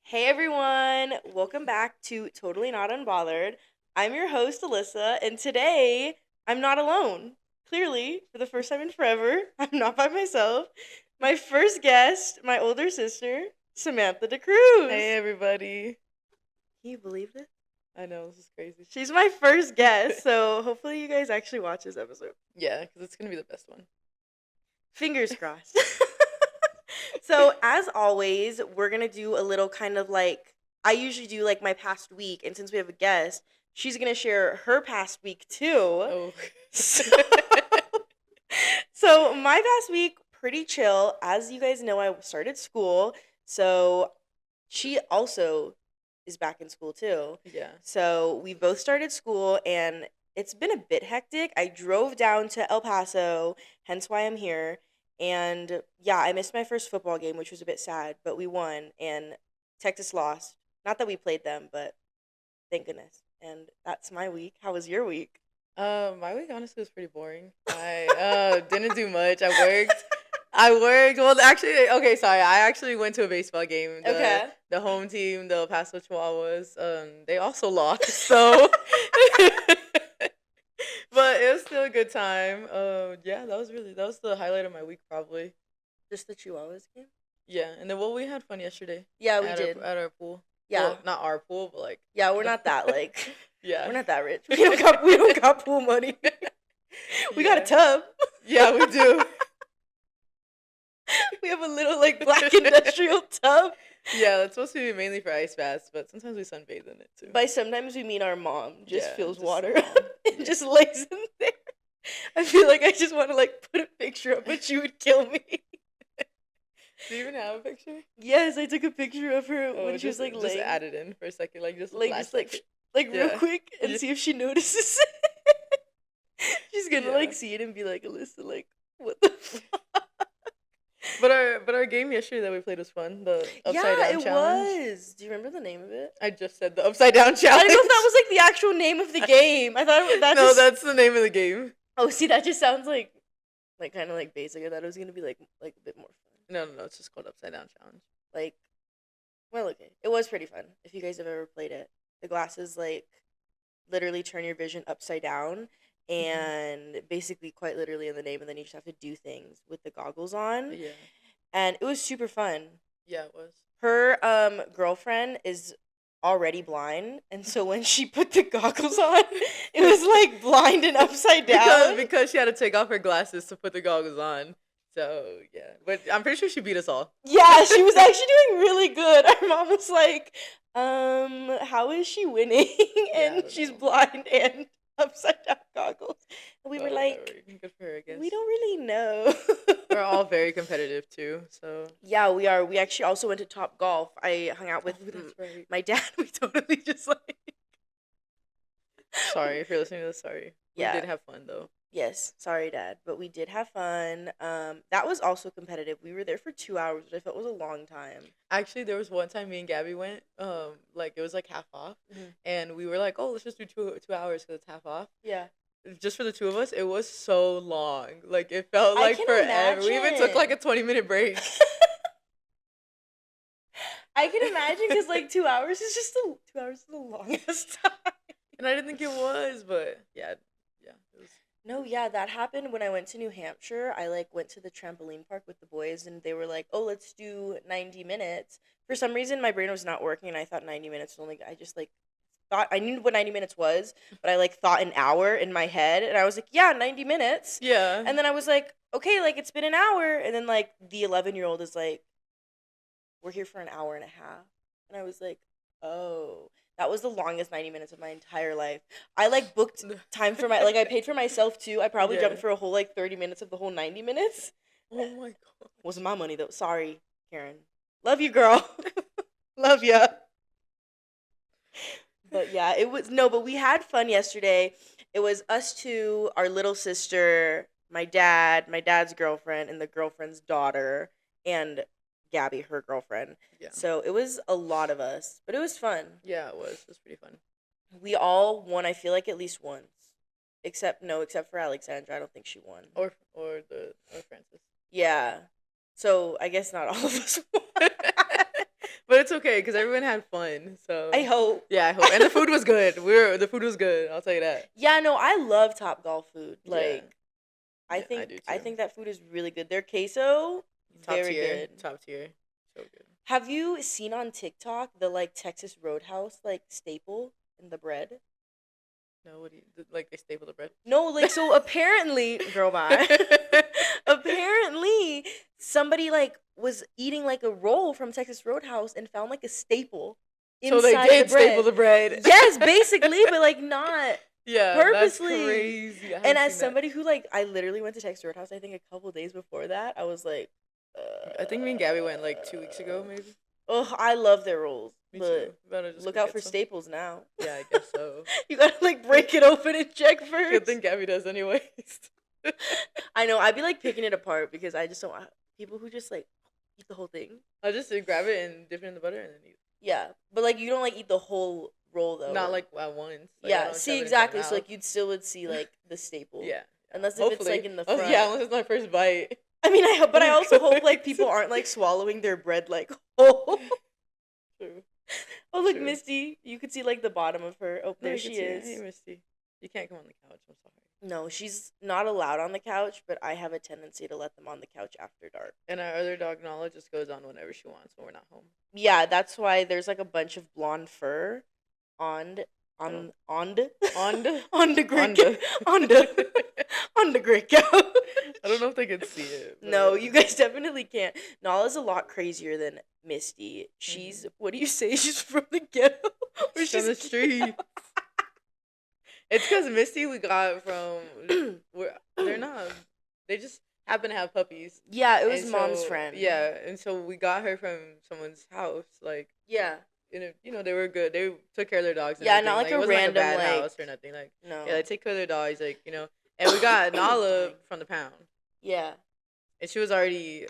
Hey everyone, welcome back to Totally Not Unbothered. I'm your host, Alyssa, and today I'm not alone. Clearly, for the first time in forever, I'm not by myself. My first guest, my older sister, Samantha Hey DaCruz. everybody. Can you believe this? I know, this is crazy. She's my first guest, so hopefully you guys actually watch this episode. Yeah, because it's going to be the best one. Fingers crossed. So, as always, we're going to do a little kind of like, I usually do like my past week, and since we have a guest, she's going to share her past week too. Oh. So, so, my past week, pretty chill. As you guys know, I started school, so she also is back in school too. Yeah. So, we both started school, and it's been a bit hectic. I drove down to El Paso, hence why I'm here. And yeah, I missed my first football game, which was a bit sad, but we won and Texas lost. Not that we played them, but thank goodness. And that's my week. How was your week? My week honestly was pretty boring. I didn't do much. I worked. Well, actually, okay, sorry. I actually went to a baseball game. Okay. The home team, the El Paso Chihuahuas, they also lost. So, but it was still a good time. Yeah, that was the highlight of my week probably. Just the Chihuahuas game? Yeah, and then we had fun yesterday. Yeah, we at did. at our pool. Yeah. Well, not our pool, but like. Yeah, we're not that like Yeah. we're not that rich. We don't got pool money. We got a tub. Yeah, we do. We have a little like black industrial tub. Yeah, that's supposed to be mainly for ice baths, but sometimes we sunbathe in it too. By sometimes we mean our mom just Yeah, fills just water mom. and just lays in there. I feel like I just want to like put a picture up, but she would kill me. Do you even have a picture? Yes, I took a picture of her when she was like just laying. add it in for a second, like just Like flash just like it. real Yeah. quick and Yeah. see if she notices. She's gonna Yeah. like see it and be like, Alyssa, like what the fuck? But our game yesterday that we played was fun. The upside down it challenge. was. Do you remember the name of it? I just said the upside down I challenge. didn't know if that was like the actual name of the game. I thought that No, just. that's the name of the game. Oh, see, that just sounds like kind of like basic. I thought it was gonna be like a bit more fun. No, it's just called upside down challenge. Like, well, okay, it was pretty fun. If you guys have ever played it, the glasses like literally turn your vision upside down, and basically quite literally in the name, and then you just have to do things with the goggles on, Yeah. and it was super fun. Yeah, it was. Her girlfriend is already blind, and so when she put the goggles on, it was like blind and upside down. Because she had to take off her glasses to put the goggles on. So yeah, but I'm pretty sure she beat us all. Yeah, she was actually doing really good. Our mom was like, how is she winning? I And don't she's know. blind and upside down goggles. And we were like, whatever. Good for her, I guess. we don't really know. We're all very competitive too, so. Yeah, we are. We actually also went to Top Golf. I hung out with That's right. my dad. We totally just like. Sorry if you're listening to this. Sorry. Yeah. We did have fun though. Yes, sorry, Dad, but we did have fun. That was also competitive. We were there for 2 hours, which I felt was a long time. Actually, there was one time me and Gabby went. Like it was like half off, and we were like, "Oh, let's just do 2 hours because it's half off." Yeah. Just for the two of us, it was so long. Like it felt I like can forever. We even took like a imagine. 20-minute break. I can imagine because like 2 hours is just 2 hours is the longest time. And I didn't think it was, but yeah, it was. No, yeah, that happened when I went to New Hampshire. I like went to the trampoline park with the boys, and they were like, "Oh, let's do 90 minutes." For some reason, my brain was not working, and I thought 90 minutes was only. I just like thought I knew what 90 minutes was, but I like thought an hour in my head, and I was like, "Yeah, 90 minutes." Yeah. And then I was like, "Okay, like it's been an hour," and then like the 11-year-old is like, "We're here for an hour and a half," and I was like, "Oh." That was the longest 90 minutes of my entire life. I like booked time for my I paid for myself too. I probably Yeah. jumped for a whole like 30 minutes of the whole 90 minutes. Oh my god. Wasn't my money though. Sorry, Karen. Love you, girl. Love ya. But yeah, it was but we had fun yesterday. It was us two, our little sister, my dad, my dad's girlfriend, and the girlfriend's daughter, and Gabby, her girlfriend. Yeah. So it was a lot of us, but it was fun. Yeah, it was. It was pretty fun. We all won, I feel like, at least once. Except for Alexandra. I don't think she won. Or Francis. Yeah. So I guess not all of us won. But it's okay because everyone had fun. I So hope. yeah, I hope. And the food was good. The food was good. I'll tell you that. Yeah, no, I love Top Golf food. Yeah, Like, I yeah, I think do I too. think that food is really good. Their queso, Top very tier, good. top tier, so good. Have you seen on TikTok the like Texas Roadhouse like staple in the bread? No, what do you like? They staple the bread. No, like so apparently, girl, bye. Apparently, somebody like was eating like a roll from Texas Roadhouse and found like a staple So they inside the did staple bread. the bread. Yes, basically, but like not Yeah, that's purposely. crazy. I And haven't as seen that. somebody who like I literally went to Texas Roadhouse, I think a couple days before that, I was like, I think me and Gabby went like 2 weeks ago, maybe. oh, I love their rolls, Me but too. Better just look go out get for some. staples now. Yeah, I guess so. You gotta like break it open and check Good first. thing Gabby does, anyways. I know. I'd be like picking it apart because I just don't want people who just like eat the whole thing. I'll just grab it and dip it in the butter and then eat. Yeah, but like you don't like eat the whole roll though. Not like at once. Like, I Yeah, don't shove see it into my exactly. So mouth. like you'd still would see like the staple. Yeah. Unless if it's Hopefully. like in the Oh, front. yeah, unless it's my first bite. I mean, I hope, but I also hope like Good. people aren't like swallowing their bread like whole. True. Oh look, True. Misty. You could see like the bottom of her. Oh, No, there you she can see it. is. Hey, Misty. You can't come on the couch. I'm sorry. No, she's not allowed on the couch, but I have a tendency to let them on the couch after dark. And our other dog, Nala, just goes on whenever she wants when we're not home. Yeah, that's why there's like a bunch of blonde fur on Oh. on the On the on the great on the on the on the great couch. I don't know if they can see it. No, but- you guys definitely can't. Nala's a lot crazier than Misty. She's what do you say? She's from the ghetto, or She's on the street. It's because Misty we got from. They're not. They just happen to have puppies. Yeah, it was And mom's so- friend. Yeah, and so we got her from someone's house. Like, yeah, they were good. They took care of their dogs. And Yeah, everything. not like it a wasn't random, like a bad like- house or nothing. Like, no, yeah, they take care of their dogs. Like, and we got Nala from the pound, yeah. and she was already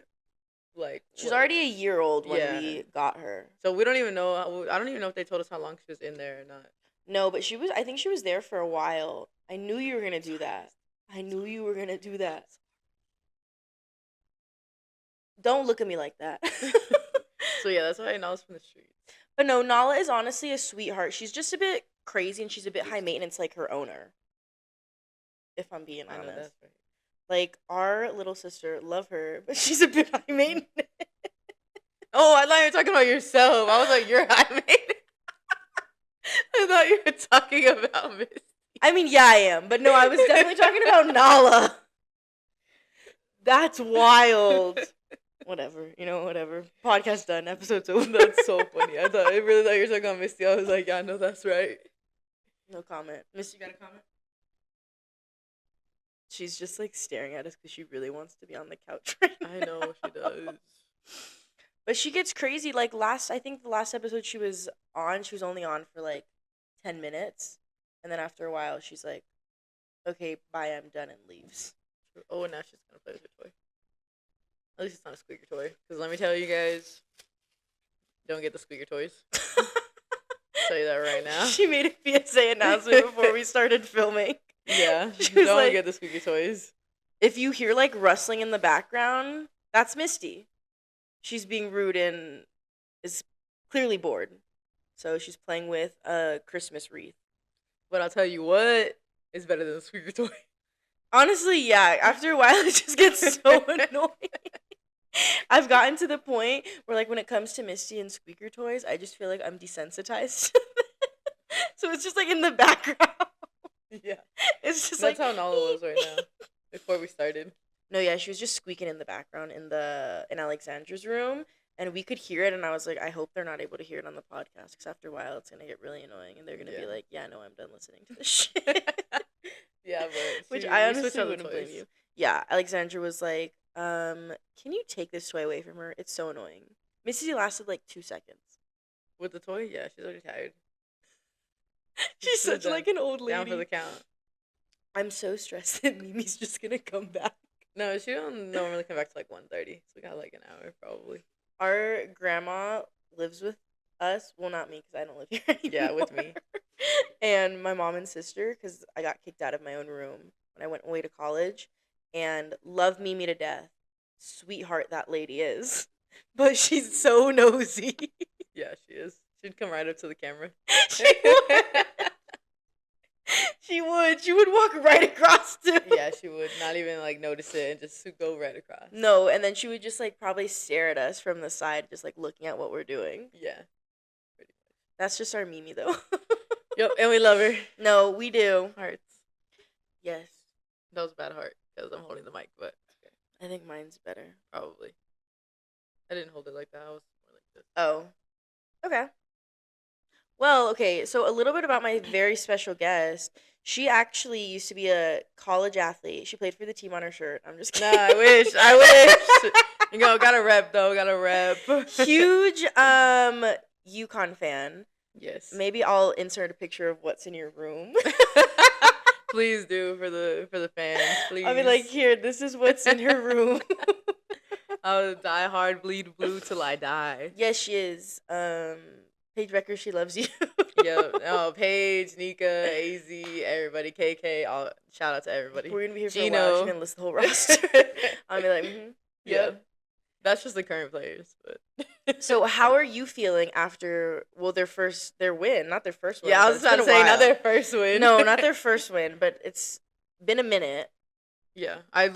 like. She's what? already a year old when Yeah. we got her. So we don't even know. I don't even know if they told us how long she was in there or not. No, but she was. I think she was there for a while. I knew you were gonna do that. I knew you were gonna do that. Don't look at me like that. So yeah, that's why Nala's from the streets. But no, Nala is honestly a sweetheart. She's just a bit crazy and she's a bit high maintenance like her owner. If I'm being I know honest. that's right. Like our little sister, love her, but she's a bit high maintenance. Oh, I thought you were talking about yourself. I was like, you're high maintenance. I thought you were talking about Miss. I mean, yeah, I am, but no, I was definitely talking about Nala. That's wild. Whatever, whatever. Podcast done. Episode's over. That's so funny. I really thought you were talking about Misty. I was like, yeah, no, that's right. No comment. Miss, you got a comment? She's just like staring at us because she really wants to be on the couch right now. I know she does. But she gets crazy. Like I think the last episode she was only on for like 10 minutes. And then after a while, she's like, okay, bye, I'm done, and leaves. Oh, and now she's gonna play with her toy. At least it's not a squeaker toy. Because let me tell you guys, don't get the squeaker toys. Tell you that right now. She made a PSA announcement before we started filming. Yeah, She was don't like- get the squeaky toys. If you hear like rustling in the background, that's Misty. She's being rude and is clearly bored. So she's playing with a Christmas wreath. But I'll tell you what, it's better than a squeaker toy. Honestly, yeah. After a while, it just gets so annoying. I've gotten to the point where, like, when it comes to Misty and squeaker toys, I just feel like I'm desensitized. So it's just like in the background. Yeah, It's just that's like how Nala was right now. Before we started. No, yeah, she was just squeaking in the background in Alexandra's room, and we could hear it. And I was like, I hope they're not able to hear it on the podcast because after a while, it's gonna get really annoying, and they're gonna be Yeah. like, yeah, no, I'm done listening to this shit. Yeah, but Which see, I we honestly switched out the wouldn't blame toys. you. Yeah, Alexandra was like, can you take this toy away from her? It's so annoying. Missy lasted like 2 seconds. With the toy, yeah, she's already tired. She's such done. like an old lady. Down for the count. I'm so stressed that Mimi's just gonna come back. No, she don't normally come back to like 1:30. So we got like an hour probably. Our grandma lives with us. Well, not me because I don't live here anymore. Yeah, with me. And my mom and sister because I got kicked out of my own room when I went away to college. And love Mimi to death. Sweetheart that lady is. But she's so nosy. Yeah, she is. She'd come right up to the camera. She would. She would. She would walk right across too. Yeah, she would not even like notice it and just go right across. No, and then she would just like probably stare at us from the side, just like looking at what we're doing. Yeah. Pretty much. That's just our Mimi though. Yep, and we love her. No, we do. Hearts. Yes. That was a bad heart because I'm holding the mic, but okay. I think mine's better. Probably. I didn't hold it like that. I was more like this. Oh. Okay. Well, okay, so a little bit about my very special guest. She actually used to be a college athlete. She played for the team on her shirt. I'm just Nah, kidding. I wish. I wish. You know, gotta rep though. Gotta rep. Huge UConn fan. Yes. Maybe I'll insert a picture of what's in your room. Please do for the fans. Please. I'll be like, here, this is what's in her room. I'll die hard, bleed blue till I die. Yes, she is. Paige Becker, she loves you. Yo, no, Paige, Nika, AZ, everybody, KK, all shout out to everybody. We're gonna be here for Gino. a while. She's gonna list the whole roster. I'll be like, Yeah. That's just the current players, but So how are you feeling after their win, not their first win? yeah, I but was it's about been to a say while. not their first win. No, not their first win, but it's been a minute. Yeah, I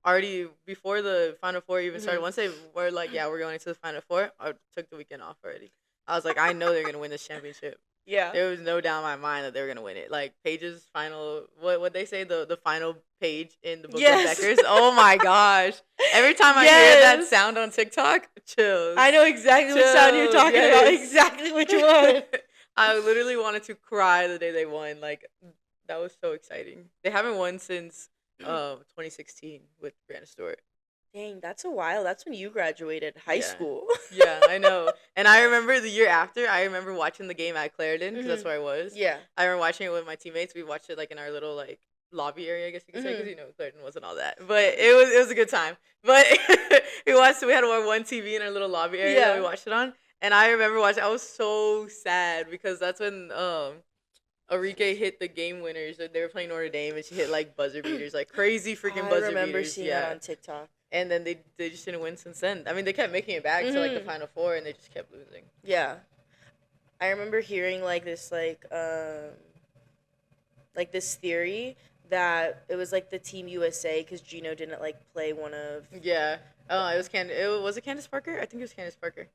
already before the Final Four even started. Once they were like, yeah, we're going into the Final Four, I took the weekend off already. I was like, I know they're gonna win this championship. Yeah. There was no doubt in my mind that they were gonna win it. Like Paige's final, what they say, the final page in the book Yes. of Beckers. Oh my gosh! Every time I hear that Yes. sound on TikTok, chills. I know exactly what sound you're Chills, talking yes. about. Exactly which one. I literally wanted to cry the day they won. Like that was so exciting. They haven't won since 2016 with Brianna Stewart. Dang, that's a while. That's when you graduated high Yeah. school. Yeah, I know. And I remember the year after, I remember watching the game at Clarendon because that's where I was. Yeah. I remember watching it with my teammates. We watched it like in our little like lobby area, I guess you could say, because you know Clarendon wasn't all that, but it was a good time. But we watched. We had one TV in our little lobby area that we watched it on, and I remember watching. I was so sad because that's when Arike hit the game winners. They were playing Notre Dame, and she hit like buzzer beaters, like crazy freaking buzzer beaters. I remember seeing that on TikTok. And then they just didn't win since then. I mean, they kept making it back to like the Final Four, and they just kept losing. Yeah, I remember hearing like this this theory that it was like the Team USA because Gino didn't like play one of. Yeah. Oh, it was was it Candace Parker? I think it was Candace Parker.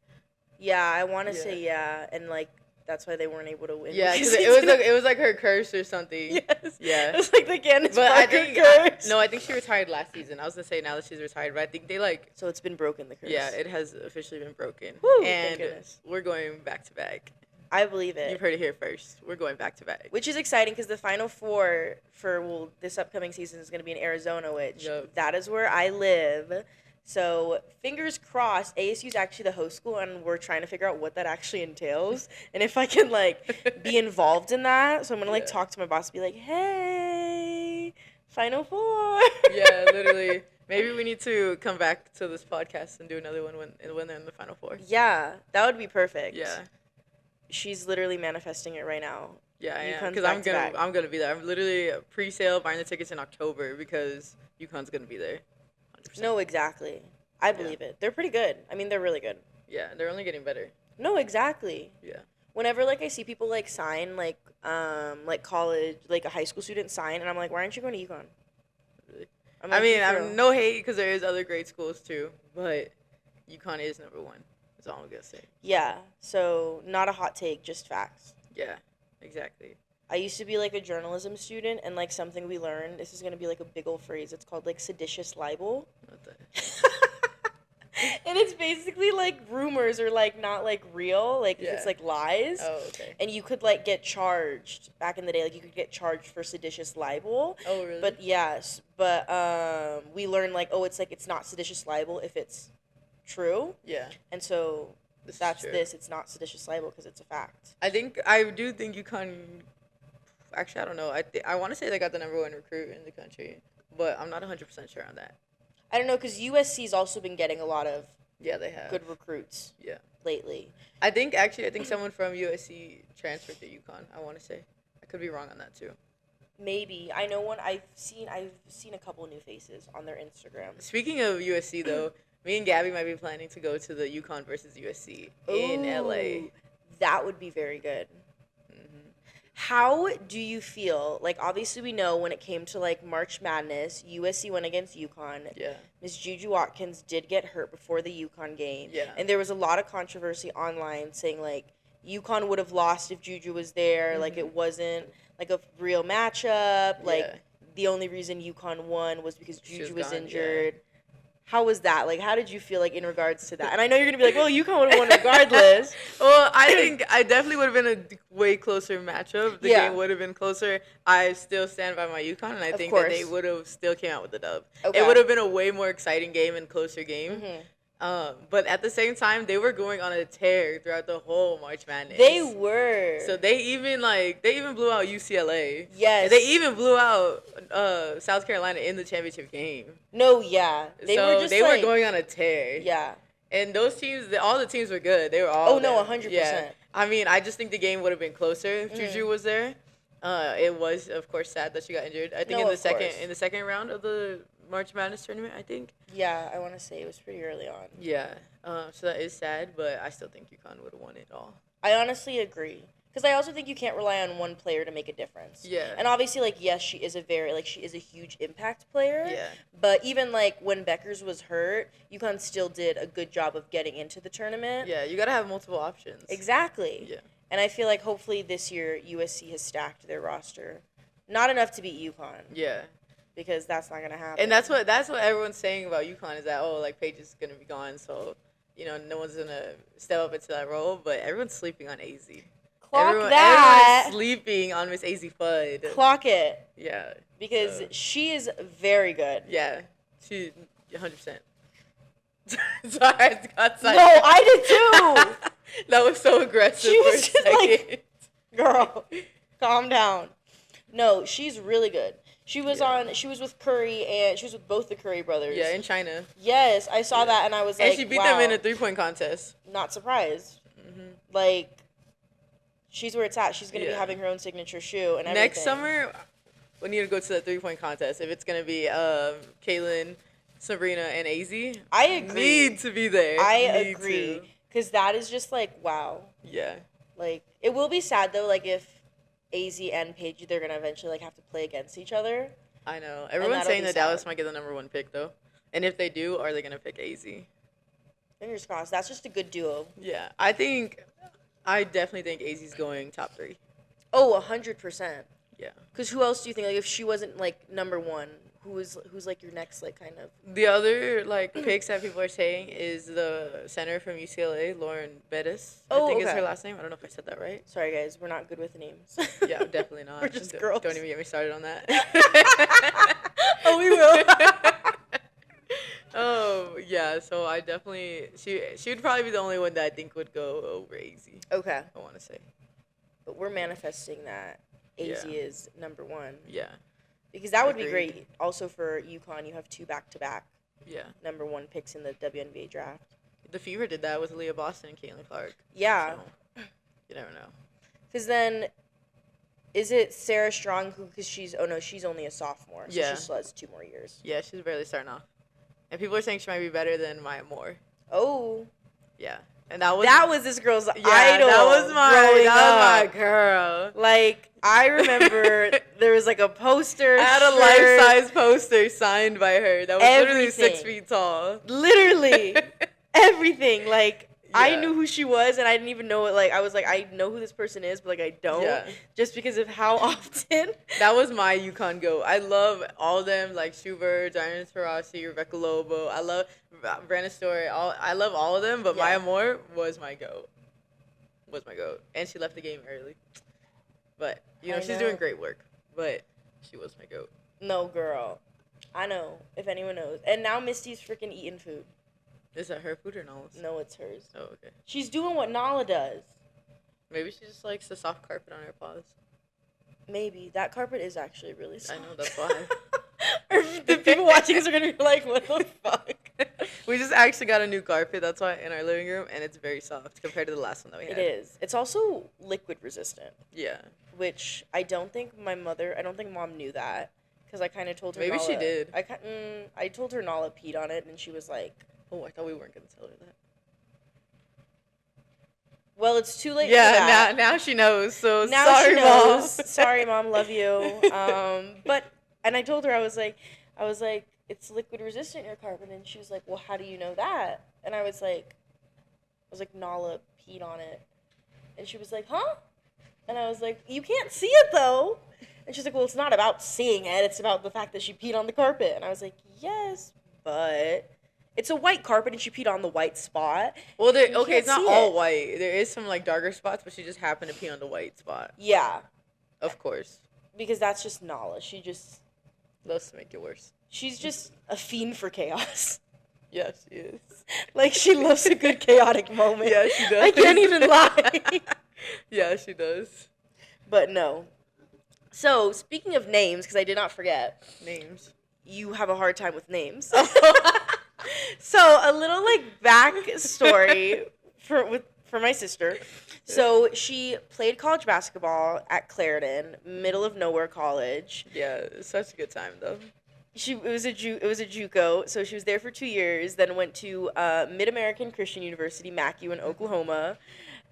Yeah, I want to say yeah, and like that's why they weren't able to win. Yeah, because it was like her curse or something. Yes. Yeah. It was like the Candace But Parker I think curse. I think she retired last season. I was gonna say now that she's retired, but I think they like. So it's been broken, the curse. Yeah, it has officially been broken. Woo, and thank goodness. we're going back to back. I believe it. You've heard it here first. We're going back to back. Which is exciting because the Final Four for this upcoming season is going to be in Arizona, which that is where I live. So fingers crossed, ASU is actually the host school, and we're trying to figure out what that actually entails and if I can like be involved in that. So I'm gonna like talk to my boss, and be like, "Hey, Final Four." Yeah, literally. Maybe we need to come back to this podcast and do another one when they're in the Final Four. Yeah, that would be perfect. Yeah. She's literally manifesting it right now. Yeah, I am. UConn's Because I'm gonna be there. I'm literally pre-sale buying the tickets in October because UConn's gonna be there. 100%. No, exactly. I believe it. They're pretty good. I mean, they're really good. Yeah, they're only getting better. No, exactly. Yeah. Whenever like I see people like sign like college, like a high school student sign, and I'm like, why aren't you going to UConn? Really? I'm like, I'm no hate because there is other great schools too, but UConn is number one. That's all I'm gonna say. Yeah. So not a hot take, just facts. Yeah, exactly. I used to be like a journalism student, and like something we learned. This is gonna be like a big old phrase. It's called like seditious libel. What the? And it's basically like rumors or like not like real, like if it's like lies. Oh, okay. And you could like get charged back in the day, like you could get charged for seditious libel. Oh, really? But yes, but we learned like, oh, it's not seditious libel if it's true. Yeah. And so That's true. it's not seditious libel because it's a fact. I do think UConn. Actually, I don't know. I want to say they got the number one recruit in the country, but I'm not 100% sure on that. I don't know because USC's also been getting a lot of Yeah, they have good recruits. Yeah. Lately. I think someone from USC transferred to UConn. I want to say. I could be wrong on that too. Maybe. I know one. I've seen a couple new faces on their Instagram. Speaking of USC though, Me and Gabby might be planning to go to the UConn versus USC in LA. Ooh, that would be very good. Hmm. How do you feel? Like, obviously, we know when it came to like March Madness, USC went against UConn. Yeah. Miss Juju Watkins did get hurt before the UConn game. Yeah. And there was a lot of controversy online saying like UConn would have lost if Juju was there. Like, it wasn't like a real matchup. Like, Yeah. the only reason UConn won was because She was Juju was gone, injured. How was that? Like, how did you feel like in regards to that? And I know you're gonna be like, well, UConn would have won regardless. Well, I think I definitely would have been a way closer matchup. The Yeah. game would have been closer. I still stand by my UConn, and I think that they would have still came out with the dub. Okay. It would have been a way more exciting game and closer game. Mhm. But at the same time, they were going on a tear throughout the whole March Madness. They were. So they even blew out UCLA. Yes. They even blew out South Carolina in the championship game. No, yeah. They were going on a tear. Yeah. And those teams, all the teams were good. They were all. Oh, no, there. 100%. Yeah. I mean, I just think the game would have been closer if Juju was there. It was, of course, sad that she got injured. I think in the second round of the March Madness tournament, I think. Yeah, I want to say it was pretty early on. Yeah. So that is sad, but I still think UConn would have won it all. I honestly agree. Because I also think you can't rely on one player to make a difference. Yeah. And obviously, like, yes, she is a huge impact player. Yeah. But even, like, when Beckers was hurt, UConn still did a good job of getting into the tournament. Yeah, you got to have multiple options. Exactly. Yeah. And I feel like hopefully this year USC has stacked their roster. Not enough to beat UConn. Yeah. Because that's not going to happen. And that's what everyone's saying about UConn is that, Paige is going to be gone, so, no one's going to step up into that role. But everyone's sleeping on AZ. That. Everyone's sleeping on Miss AZ Fudd. Clock it. Yeah. Because she is very good. Yeah. She 100%. Sorry, I got No, I did too. That was so aggressive. She was for a just second. like, girl, calm down. No, she's really good. She was with Curry, and she was with both the Curry brothers. Yeah, in China. Yes, I saw that, and I was like, and she beat them in a 3-point contest. Not surprised. Mm-hmm. Like, she's where it's at. She's going to be having her own signature shoe and everything. Next summer, we need to go to the 3-point contest. If it's going to be Kaylin, Sabrina, and AZ, I agree. Need to be there. I agree. Because that is just like, wow. Yeah. Like, it will be sad, though, like, if AZ and Paige, they're going to eventually, like, have to play against each other. I know. Everyone's saying that Dallas might get the number 1 pick, though. And if they do, are they going to pick AZ? Fingers crossed. That's just a good duo. Yeah. I definitely think AZ's going top 3. Oh, 100%. Yeah. Because who else do you think, like, if she wasn't, like, number 1, who's like, your next, like, kind of... The other, like, picks that people are saying is the center from UCLA, Lauren Bettis. I think is her last name. I don't know if I said that right. Sorry, guys. We're not good with names. Yeah, definitely not. We're just girls. Don't even get me started on that. Oh, we will. Oh, yeah. So I definitely... She would probably be the only one that I think would go over AZ. Okay. I want to say. But we're manifesting that AZ is number 1. Yeah. Because that would be great. Also for UConn, you have 2 back-to-back number 1 picks in the WNBA draft. The Fever did that with Leah Boston and Caitlin Clark. Yeah. So, you never know. Because then, is it Sarah Strong who, because she's only a sophomore. So she still has 2 more years. Yeah, she's barely starting off. And people are saying she might be better than Maya Moore. Oh. Yeah. And that was this girl's idol. That was my girl. Like, I remember there was like a poster. I had a life-size poster signed by her that was literally 6 feet tall. Literally. Everything. Like, I knew who she was, and I didn't even know it. Like, I was like, I know who this person is, but like, I don't. Yeah. Just because of how often. That was my UConn GOAT. I love all of them, like Schubert, Diana Taurasi, Rebecca Lobo. I love Brandon Story. I love all of them, but Maya Moore was my GOAT. And she left the game early. But, she's doing great work. But she was my GOAT. No, girl. I know, if anyone knows. And now Misty's freaking eating food. Is that her food or Nala's? No, it's hers. Oh, okay. She's doing what Nala does. Maybe she just likes the soft carpet on her paws. Maybe. That carpet is actually really soft. I know, that's why. The people watching us are going to be like, what the fuck? We just actually got a new carpet, that's why, in our living room, and it's very soft compared to the last one that we had. It is. It's also liquid resistant. Yeah. Which I don't think Mom knew that. Because I kind of told her Maybe Nala, she did. I told her Nala peed on it, and she was like... Oh, I thought we weren't gonna tell her that. Well, it's too late for that. Now she knows. So now sorry, she knows. Mom. Sorry, Mom. Love you. But and I told her I was like, it's liquid resistant your carpet, and she was like, well, how do you know that? And I was like, Nala peed on it, and she was like, huh? And I was like, you can't see it though. And she's like, well, it's not about seeing it. It's about the fact that she peed on the carpet. And I was like, yes, but it's a white carpet and she peed on the white spot. Well, it's not all white. There is some like darker spots, but she just happened to pee on the white spot. Yeah. Of course. Because that's just Nala. She just loves to make it worse. She's just a fiend for chaos. Yeah, she is. Like, she loves a good chaotic moment. Yeah, she does. I can't even lie. Yeah, she does. But no. So, speaking of names, because I did not forget. Names. You have a hard time with names. So, a little, backstory for my sister. So, she played college basketball at Clarendon, middle of nowhere college. Yeah, it's such a good time, though. It was a JUCO, so she was there for 2 years, then went to Mid-American Christian University, MACU in Oklahoma.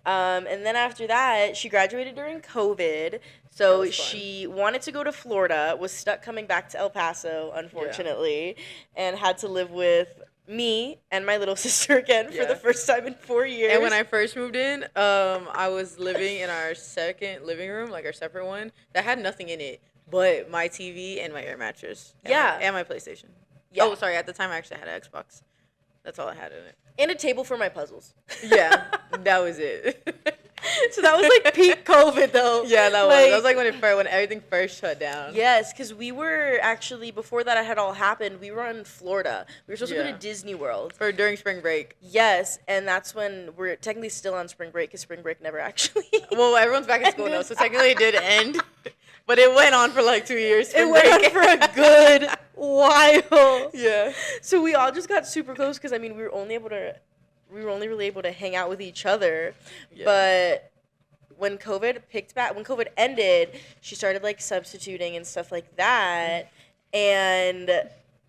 And then after that, she graduated during COVID, so she wanted to go to Florida, was stuck coming back to El Paso, unfortunately, and had to live with me and my little sister again for the first time in 4 years. And when I first moved in, I was living in our second living room, like our separate one, that had nothing in it but my TV and my air mattress. And my PlayStation. Yeah. Oh, sorry, at the time I actually had an Xbox. That's all I had in it. And a table for my puzzles. Yeah, that was it. So that was like peak COVID though. Yeah, that was. That was like when everything first shut down. Yes, because we were actually, before that had all happened, we were in Florida. We were supposed to go to Disney World. During spring break. Yes, and that's when we're technically still on spring break because spring break never actually. Well, everyone's back in school now, so technically it did end. But it went on for like 2 years. It went on for a good while. Yeah. So we all just got super close because, I mean, we were only really able to hang out with each other. Yeah. But when COVID ended, she started like substituting and stuff like that. And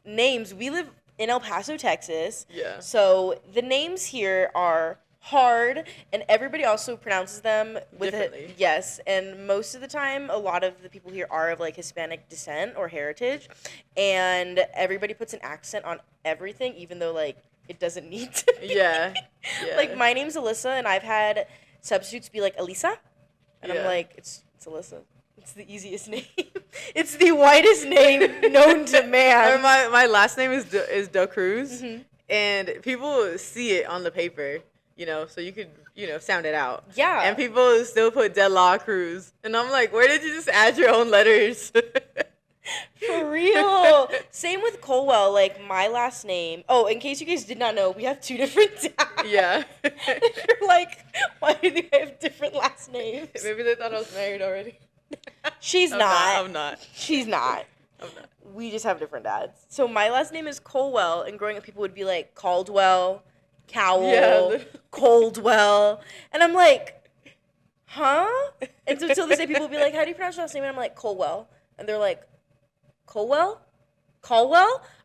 names, we live in El Paso, Texas. Yeah. So the names here are hard, and everybody also pronounces them with differently. Yes, and most of the time, a lot of the people here are of like Hispanic descent or heritage, and everybody puts an accent on everything, even though like it doesn't need to be. Yeah. Like my name's Alyssa, and I've had substitutes be like Elisa, and I'm like, it's Alyssa. It's the easiest name. It's the whitest name known to man. Or my last name is DaCruz, and people see it on the paper. You know, so you could, sound it out. Yeah. And people still put DaCruz. And I'm like, where did you just add your own letters? For real. Same with Colwell. Like, my last name. Oh, in case you guys did not know, we have 2 different dads. Yeah. You're like, why do they have different last names? Maybe they thought I was married already. She's not. I'm not. She's not. I'm not. We just have different dads. So my last name is Colwell, and growing up, people would be like, Caldwell, Cowell, Coldwell, and I'm like, huh? And so till this day, people will be like, how do you pronounce your last name? And I'm like, Colwell, and they're like, Colwell?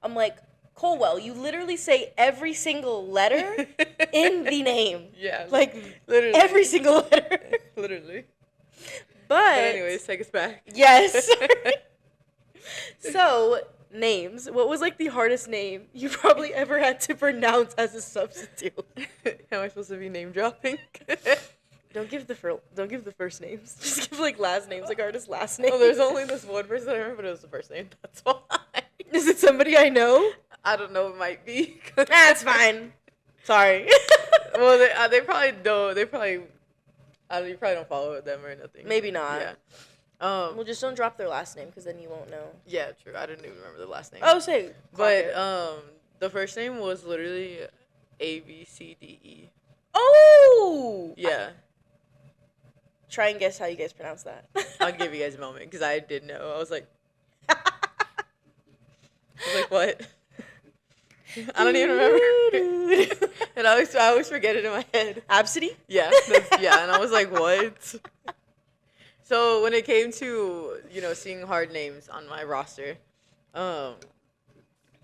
I'm like, Colwell. You literally say every single letter in the name. Yeah, like literally every single letter. Literally. But anyways, take us back. Yes. So. Names. What was like the hardest name you probably ever had to pronounce as a substitute? Am I supposed to be name dropping? Don't give the first names. Just give like last names, like artist last names. Oh, there's only this one person I remember, but it was the first name. That's why. Is it somebody I know? I don't know. It might be. That's fine. Sorry. Well, they probably don't. You probably don't follow them or nothing. Maybe not. Yeah. Well, just don't drop their last name because then you won't know. Yeah, true. I didn't even remember the last name. Oh, say. But the first name was literally ABCDE. Oh. Yeah. Try and guess how you guys pronounce that. I'll give you guys a moment because I did know. I was like, what? I don't even remember. And I always forget it in my head. Absidy? Yeah. And I was like, what? So when it came to, seeing hard names on my roster,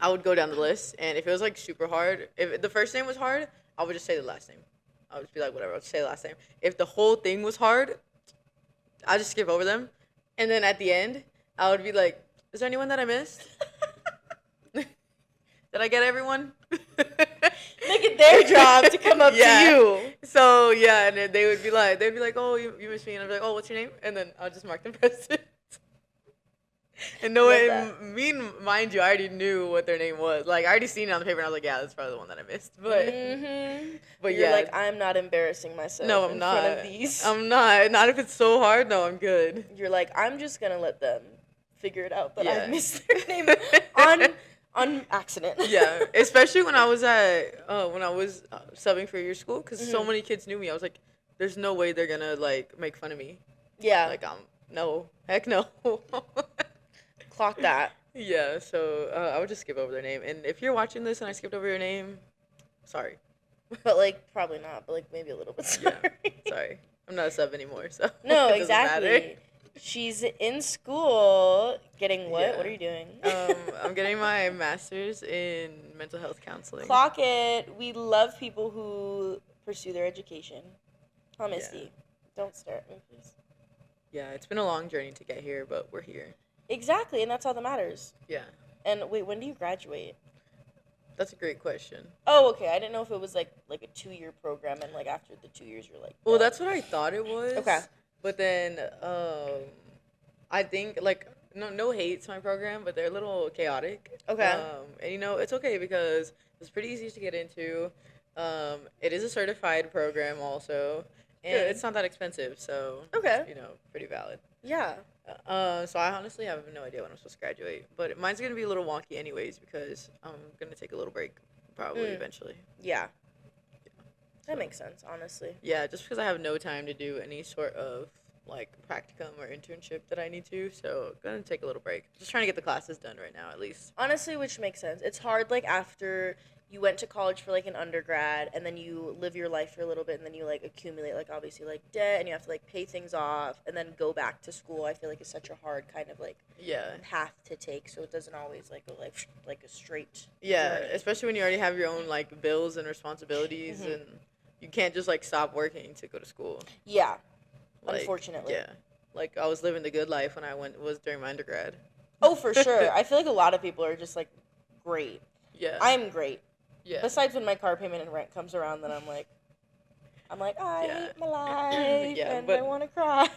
I would go down the list, and if it was like super hard, if the first name was hard, I would just say the last name. I would just be like, whatever, I'll just say the last name. If the whole thing was hard, I'll just skip over them. And then at the end, I would be like, is there anyone that I missed? Did I get everyone? Make it their job to come up to you. So, yeah, and then they'd be like, oh, you missed me. And I'd be like, oh, what's your name? And then I'll just mark them present. And no way, mind you, I already knew what their name was. Like, I already seen it on the paper, and I was like, yeah, that's probably the one that I missed. But, but you're like, I'm not embarrassing myself. No, I'm not. Front of these. I'm not. Not if it's so hard. No, I'm good. You're like, I'm just gonna let them figure it out that I missed their name on accident. Yeah, especially when I was subbing for your school, because so many kids knew me. I was like, there's no way they're gonna like make fun of me. Yeah. Like, no, heck no. Clock that. Yeah, so I would just skip over their name. And if you're watching this and I skipped over your name, sorry. But, like, probably not, but, like, maybe a little bit sorry. Yeah, sorry. I'm not a sub anymore, so. No, exactly. She's in school getting what? Yeah. What are you doing? I'm getting my master's in mental health counseling. Clock it. We love people who pursue their education. Huh, Misty? Don't stare at me, please. Yeah, it's been a long journey to get here, but we're here. Exactly, and that's all that matters. Yeah. And wait, when do you graduate? That's a great question. Oh, okay. I didn't know if it was like a 2-year program, and like after the 2 years, you're like. Well, that's what I thought it was. Okay. But then, I think like no hate to my program, but they're a little chaotic. Okay. And it's okay because it's pretty easy to get into. It is a certified program also, and it's not that expensive, so. Okay. Pretty valid. Yeah. So I honestly have no idea when I'm supposed to graduate, but mine's gonna be a little wonky anyways because I'm gonna take a little break probably eventually. Yeah. That makes sense, honestly. Yeah, just because I have no time to do any sort of like practicum or internship that I need to, so I'm gonna take a little break. Just trying to get the classes done right now at least. Honestly, which makes sense. It's hard like after you went to college for like an undergrad and then you live your life for a little bit and then you like accumulate like obviously like debt and you have to like pay things off and then go back to school. I feel like it's such a hard kind of like path to take, so it doesnn't always like go like a straight journey. Especially when you already have your own like bills and responsibilities and you can't just like stop working to go to school. Yeah. Like, unfortunately. Yeah. Like I was living the good life when I was during my undergrad. Oh, for sure. I feel like a lot of people are just like great. Yeah. I'm great. Yeah. Besides when my car payment and rent comes around, then I'm like, I hate my life and I want to cry.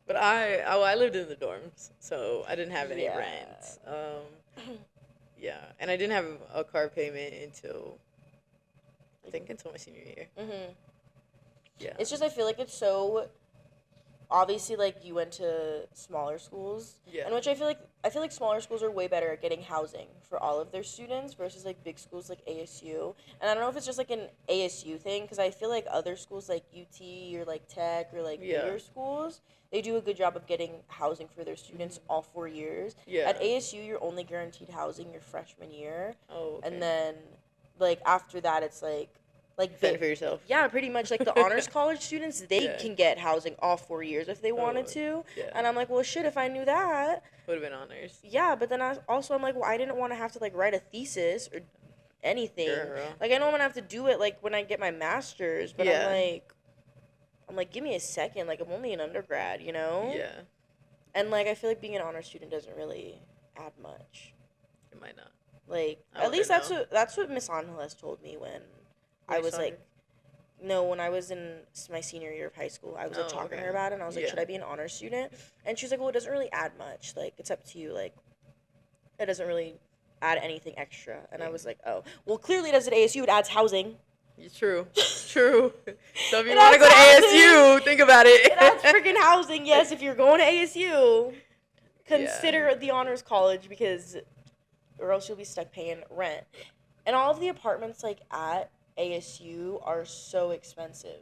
But I lived in the dorms, so I didn't have any rent. And I didn't have a car payment until my senior year. Yeah. It's just I feel like it's so. Obviously, like, you went to smaller schools, and which I feel like smaller schools are way better at getting housing for all of their students versus, like, big schools like ASU. And I don't know if it's just, like, an ASU thing, because I feel like other schools like UT or, like, Tech or, like, bigger schools, they do a good job of getting housing for their students all 4 years. Yeah. At ASU, you're only guaranteed housing your freshman year. Oh, okay. And then, like, after that, it's, like fend for yourself. Yeah, pretty much. Like, the honors college students, they can get housing all 4 years if they wanted to. Yeah. And I'm like, well, shit, if I knew that. Would have been honors. Yeah, but then I'm like, well, I didn't want to have to, like, write a thesis or anything. Girl. Like, I know I'm going to have to do it, like, when I get my master's. But I'm like, give me a second. Like, I'm only an undergrad, you know? Yeah. And, like, I feel like being an honor student doesn't really add much. It might not. Like, at least that's what Miss Angeles told me when I was like, no, when I was in my senior year of high school, I was like talking to her about it, and I was like, should I be an honor student? And she was like, well, it doesn't really add much. Like, it's up to you. Like, it doesn't really add anything extra. And I was like, oh, well, clearly it does at ASU. It adds housing. True. So if you want to go to ASU, think about it. It adds freaking housing. Yes, if you're going to ASU, consider the honors college or else you'll be stuck paying rent. And all of the apartments, like, at ASU are so expensive.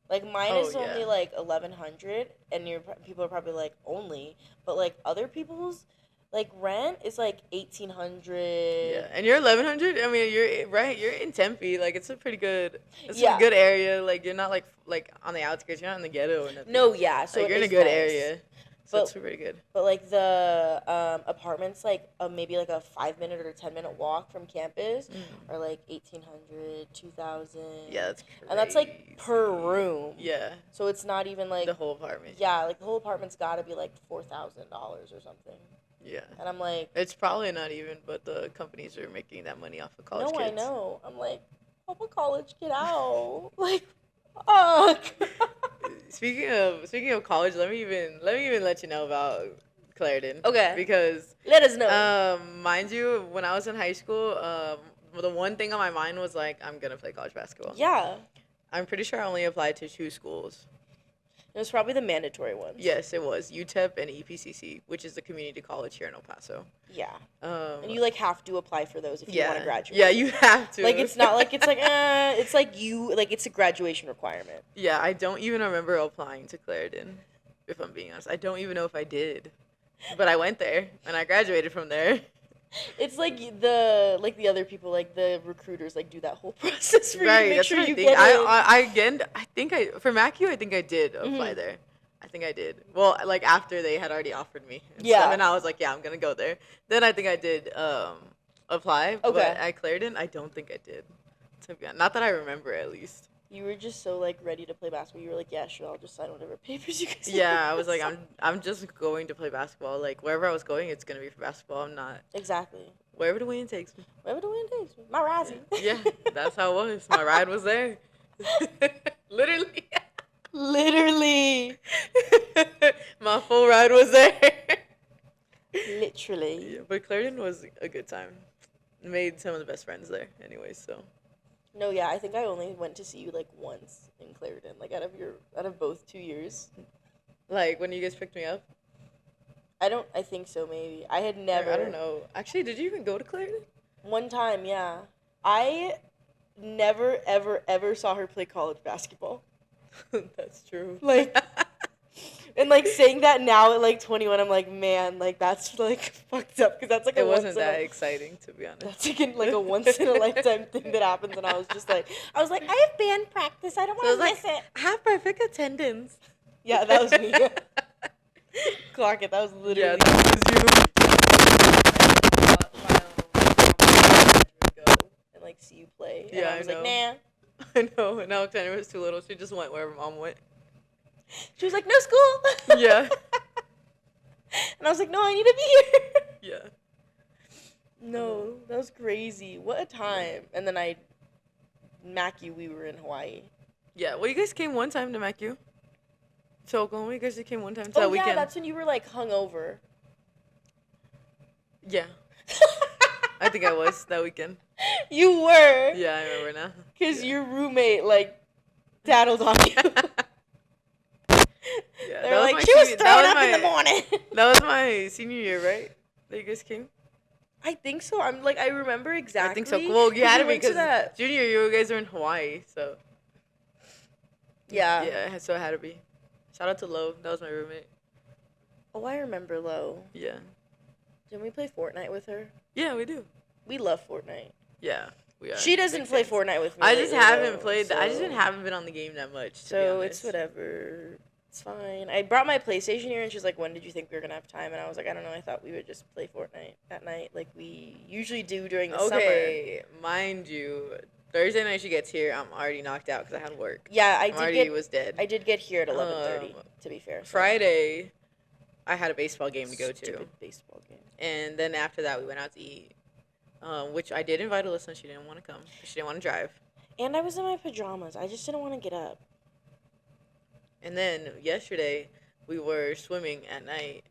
Like, mine is only like $1,100, and people are probably like, only, but like other people's like rent is like $1,800. Yeah, and you're $1,100. I mean, you're right. You're in Tempe. Like, it's a pretty good. It's a good area. Like, you're not like on the outskirts. You're not in the ghetto or nothing. No, yeah. So like, you're in a good area. So But it's pretty good. but like the apartments, like maybe like a 5 minute or 10 minute walk from campus, are like 1,800, 2,000. Yeah, that's crazy. And that's like per room. Yeah. So it's not even like The whole apartment. Yeah, like the whole apartment's got to be like $4,000 or something. Yeah. And I'm like, it's probably not even, but the companies are making that money off of college no, kids. I know. I'm like, help a college kid out. Like, fuck. Speaking of college, let me even let you know about Clarendon. Okay. Because Let us know. mind you, when I was in high school, the one thing on my mind was like, I'm gonna play college basketball. Yeah. I'm pretty sure I only applied to 2 schools. It was probably the mandatory ones. Yes, it was UTEP and EPCC, which is the community college here in El Paso. Yeah. And you like have to apply for those if you want to graduate. Yeah, you have to. Like it's not like it's like it's like it's a graduation requirement. Yeah, I don't even remember applying to Clarendon, if I'm being honest. I don't even know if I did. But I went there and I graduated from there. It's like the other people, like the recruiters, like do that whole process for you to make sure you get in. I think for MacU, I think I did apply there. I think I did. Well, like after they had already offered me. And then I was like, yeah, I'm gonna go there. Then I think I did apply. Okay. But at Clarendon, I don't think I did. To be honest, not that I remember, at least. You were just so like ready to play basketball. You were like, yeah, sure, I'll just sign whatever papers you guys. Yeah, I was like, I'm just going to play basketball. Like wherever I was going, it's gonna be for basketball. I'm not. Exactly. Wherever the wind takes me. Wherever the wind takes me. My rising. Yeah, that's how it was. My ride was there. Literally. Literally. My full ride was there. Literally. Yeah, but Clarendon was a good time. Made some of the best friends there anyway, so. No, yeah, I think I only went to see you like once in Clarendon, like out of both 2 years. Like when you guys picked me up? I think so, maybe. I had never. I don't know. Actually, did you even go to Clarendon? One time, yeah. I never, ever, ever saw her play college basketball. That's true. Like, and like saying that now at like 21, I'm like, man, like that's like fucked up because that's like it wasn't that exciting, to be honest. That's like a once in a lifetime thing that happens, and I was like, I have band practice. I don't want to miss it. I have perfect attendance. Yeah, that was me. Clock it. That was literally. Yeah, that was you. And like see you play. Yeah, and I was like, nah. I know. And Alexandra was too little. She just went wherever mom went. She was like, no school. Yeah. And I was like, no, I need to be here. Yeah. No, that was crazy. What a time. And then MacU, we were in Hawaii. Yeah, well, you guys came one time to MacU. To Oklahoma, you guys just came one time to that weekend. Oh, yeah, that's when you were, like, hungover. Yeah. I think I was that weekend. You were. Yeah, I remember now. Because your roommate, like, tattled on you. Yeah, they were like, she was throwing up in the morning. That was my senior year, right? That you guys came? I think so. I remember exactly. I think so. Well, you had to be because junior year, you guys were in Hawaii, so. Yeah. Yeah, so it had to be. Shout out to Lo. That was my roommate. Oh, I remember Lo. Yeah. Didn't we play Fortnite with her? Yeah, we do. We love Fortnite. Yeah, we are. She doesn't play Fortnite with me. I just haven't played. I just haven't been on the game that much. So it's whatever. It's fine. I brought my PlayStation here, and she's like, when did you think we were going to have time? And I was like, I don't know. I thought we would just play Fortnite at night like we usually do during the summer. Okay, mind you, Thursday night she gets here, I'm already knocked out because I had work. Yeah, was dead. I did get here at 11:30, to be fair. So. Friday, I had a baseball game to go to. Stupid baseball game. And then after that, we went out to eat, which I did invite Alyssa. She didn't want to come. She didn't want to drive. And I was in my pajamas. I just didn't want to get up. And then yesterday, we were swimming at night.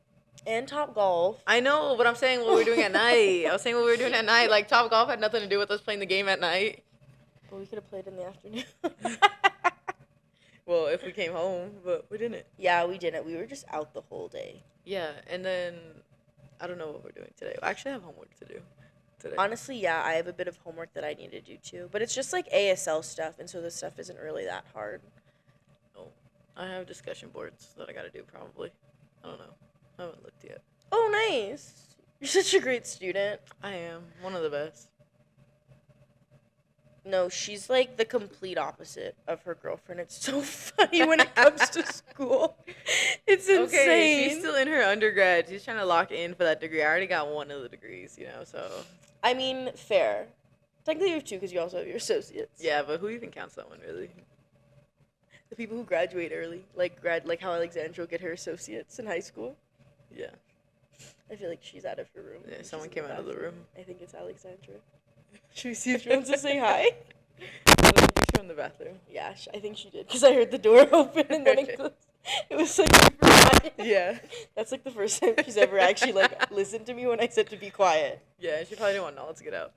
And Top Golf. I know, but I'm saying what we were doing at night. I was saying what we were doing at night. Like, Top Golf had nothing to do with us playing the game at night. But we could have played in the afternoon. Well, if we came home, but we didn't. Yeah, we didn't. We were just out the whole day. Yeah, and then I don't know what we're doing today. I actually have homework to do today. Honestly, yeah, I have a bit of homework that I need to do too. But it's just like ASL stuff, and so this stuff isn't really that hard. Oh, I have discussion boards that I got to do probably. I don't know. I haven't looked yet. Oh, nice. You're such a great student. I am. One of the best. No, she's like the complete opposite of her girlfriend. It's so funny when it comes to school. It's insane. Okay, she's still in her undergrad. She's trying to lock in for that degree. I already got one of the degrees, so. I mean, fair. Technically, you have two because you also have your associates. Yeah, but who even counts that one, really? The people who graduate early, like how Alexandra will get her associates in high school. Yeah. I feel like she's out of her room. Yeah, someone came out of the room. I think it's Alexandra. Should we see if she wants to say hi? I think she's in the bathroom. Yeah, I think she did because I heard the door open and then it closed. It was like super quiet. Yeah. That's like the first time she's ever actually like listened to me when I said to be quiet. Yeah, she probably didn't want Nala to get out.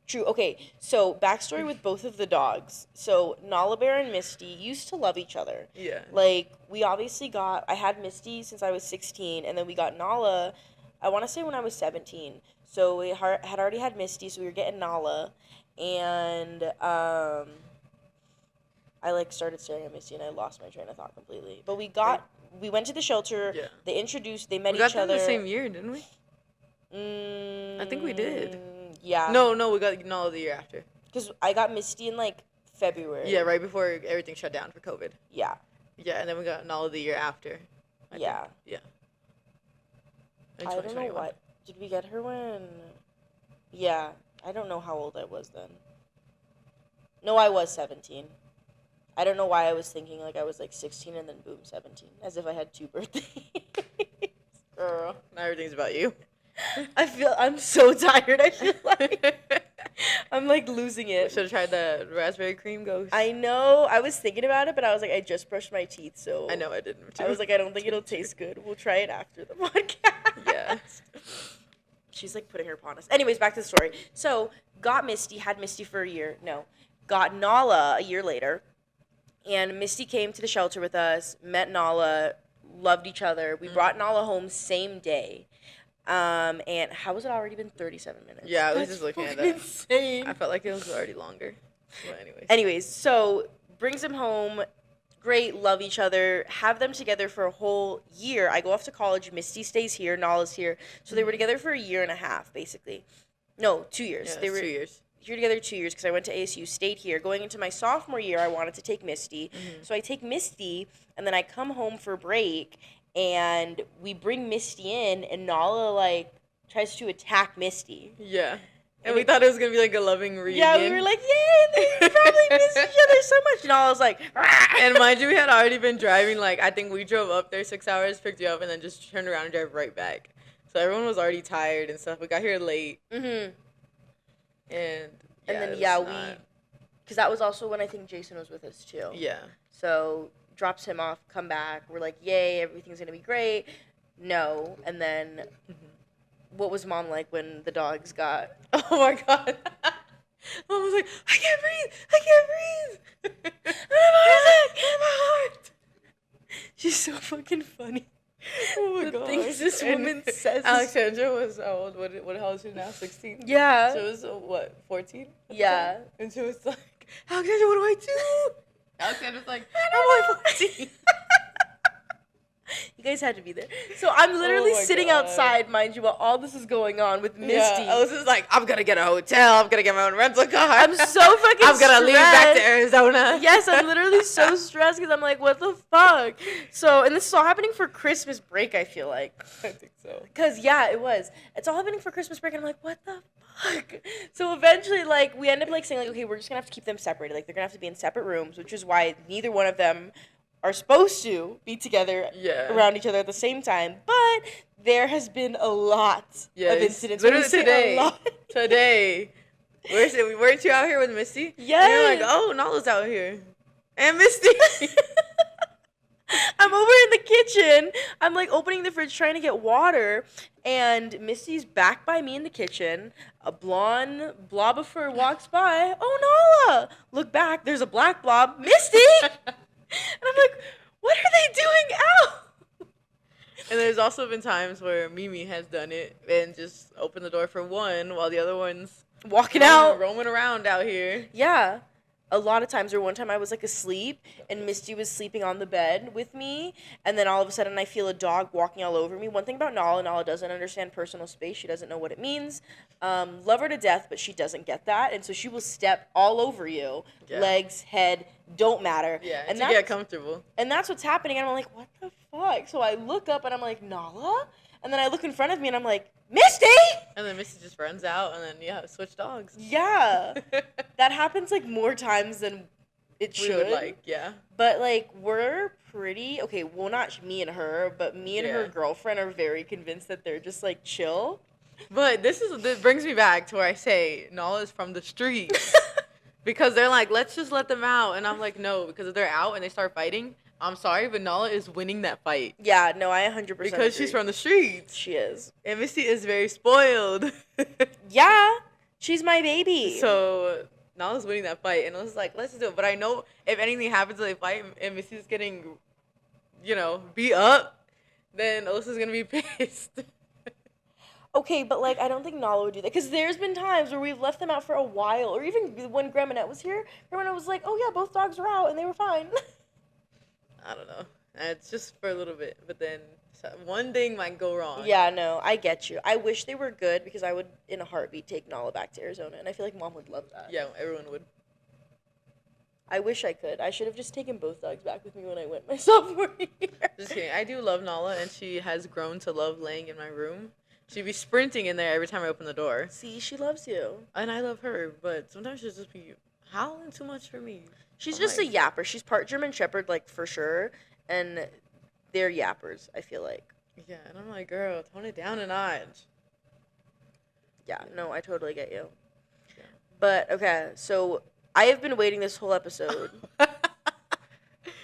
True. Okay, so backstory with both of the dogs. So Nala Bear and Misty used to love each other. Yeah. Like, I had Misty since I was 16, and then we got Nala, I want to say when I was 17. So we had already had Misty, so we were getting Nala, and I like started staring at Misty, and I lost my train of thought completely. But we went to the shelter. Yeah. They met each other. We got them the same year, didn't we? I think we did. Yeah. No, we got Nala the year after. Because I got Misty in like February. Yeah, right before everything shut down for COVID. Yeah. Yeah, and then we got Nala the year after. Yeah. Yeah. I don't know what. Did we get her when? Yeah. I don't know how old I was then. No, I was 17. I don't know why I was thinking like I was like 16 and then boom, 17. As if I had 2 birthdays. Girl, now everything's about you. I'm so tired. I feel like I'm like losing it. Should have tried the raspberry cream ghost. I know. I was thinking about it, but I was like, I just brushed my teeth, so I know I didn't. I was like, I don't think it'll taste good. We'll try it after the podcast. Yeah. She's like putting her paw on us. Anyways, back to the story. So got Misty, had Misty for a year. No, got Nala a year later, and Misty came to the shelter with us. Met Nala, loved each other. We brought Nala home same day. And how has it already been 37 minutes? Yeah, I was just looking at that. Insane. I felt like it was already longer. But anyways, so brings him home. Great, love each other. Have them together for a whole year. I go off to college. Misty stays here. Nala's here. So they were together for a year and a half, basically. No, 2 years. Yeah, they were 2 years. Here together 2 years because I went to ASU, stayed here. Going into my sophomore year, I wanted to take Misty. So I take Misty, and then I come home for break. And we bring Misty in, and Nala, like, tries to attack Misty. Yeah. And we thought it was going to be, like, a loving reunion. Yeah, we were like, yay, they probably miss each other so much. And Nala was like, rah! And mind you, we had already been driving, like, I think we drove up there 6 hours, picked you up, and then just turned around and drove right back. So everyone was already tired and stuff. We got here late. Mm-hmm. And then, because that was also when I think Jason was with us, too. Yeah. So drops him off, come back. We're like, yay, everything's going to be great. No. And then what was Mom like when the dogs got... Oh, my God. Mom was like, I can't breathe. I'm heart. She's so fucking funny. Oh, my God. Things this woman says. Alexandra was how old? How old is she now? 16? Yeah. She was, 14? Yeah. And she was like, Alexandra, what do I do? Alexandra's like, I'm only 14. You guys had to be there. So I'm literally sitting outside, mind you, while all this is going on with Misty. Yeah, I was just like, I'm going to get a hotel. I'm going to get my own rental car. I'm so fucking I'm going to leave back to Arizona. Yes, I'm literally so stressed because I'm like, what the fuck? So, and this is all happening for Christmas break, I feel like. I think so. Because, yeah, it was. It's all happening for Christmas break, and I'm like, what the fuck? So eventually, like, we end up, like, saying, like, okay, we're just going to have to keep them separated. Like, they're going to have to be in separate rooms, which is why neither one of them are supposed to be together around each other at the same time. But there has been a lot of incidents. Literally today. Weren't you out here with Misty? Yeah. And you're like, oh, Nala's out here. And Misty. I'm over in the kitchen. I'm, like, opening the fridge trying to get water. And Misty's back by me in the kitchen. A blonde blob of fur walks by. Oh, Nala. Look back. There's a black blob. Misty. And I'm like, what are they doing out? And there's also been times where Mimi has done it and just opened the door for one while the other one's roaming around out here. Yeah. a lot of times, or one time I was like asleep and Misty was sleeping on the bed with me, and then all of a sudden I feel a dog walking all over me. One thing about Nala doesn't understand personal space. She doesn't know what it means. Love her to death, but she doesn't get that, and so she will step all over you. Yeah. Legs, head, don't matter. Yeah, and to get comfortable. And that's what's happening, and I'm like, what the fuck? So I look up and I'm like, Nala? And then I look in front of me and I'm like, Misty! And then Misty just runs out, and then, switch dogs. Yeah. That happens, like, more times than it should. We would like, yeah. But, like, we're pretty, okay, well, not me and her, but me and her girlfriend are very convinced that they're just, like, chill. But this brings me back to where I say Nala's from the streets. Because they're like, let's just let them out. And I'm like, no, because if they're out and they start fighting, I'm sorry, but Nala is winning that fight. Yeah, no, I 100% Because agree. she's from the streets. She is. And Misty is very spoiled. Yeah, she's my baby. So Nala's winning that fight. And I was like, let's do it. But I know if anything happens when they fight and Misty's getting, beat up, then Alyssa's going to be pissed. Okay, but, like, I don't think Nala would do that. Because there's been times where we've left them out for a while. Or even when Grandma was here, Grandma was like, oh, yeah, both dogs were out and they were fine. I don't know. It's just for a little bit. But then one thing might go wrong. Yeah, no, I get you. I wish they were good because I would, in a heartbeat, take Nala back to Arizona. And I feel like Mom would love that. Yeah, everyone would. I wish I could. I should have just taken both dogs back with me when I went my sophomore year. Just kidding. I do love Nala, and she has grown to love laying in my room. She'd be sprinting in there every time I open the door. See, she loves you. And I love her, but sometimes she'll just be howling too much for me. She's just a yapper. She's part German Shepherd, like, for sure. And they're yappers, I feel like. Yeah, and I'm like, girl, tone it down a notch. Yeah, no, I totally get you. Yeah. But, okay, so I have been waiting this whole episode.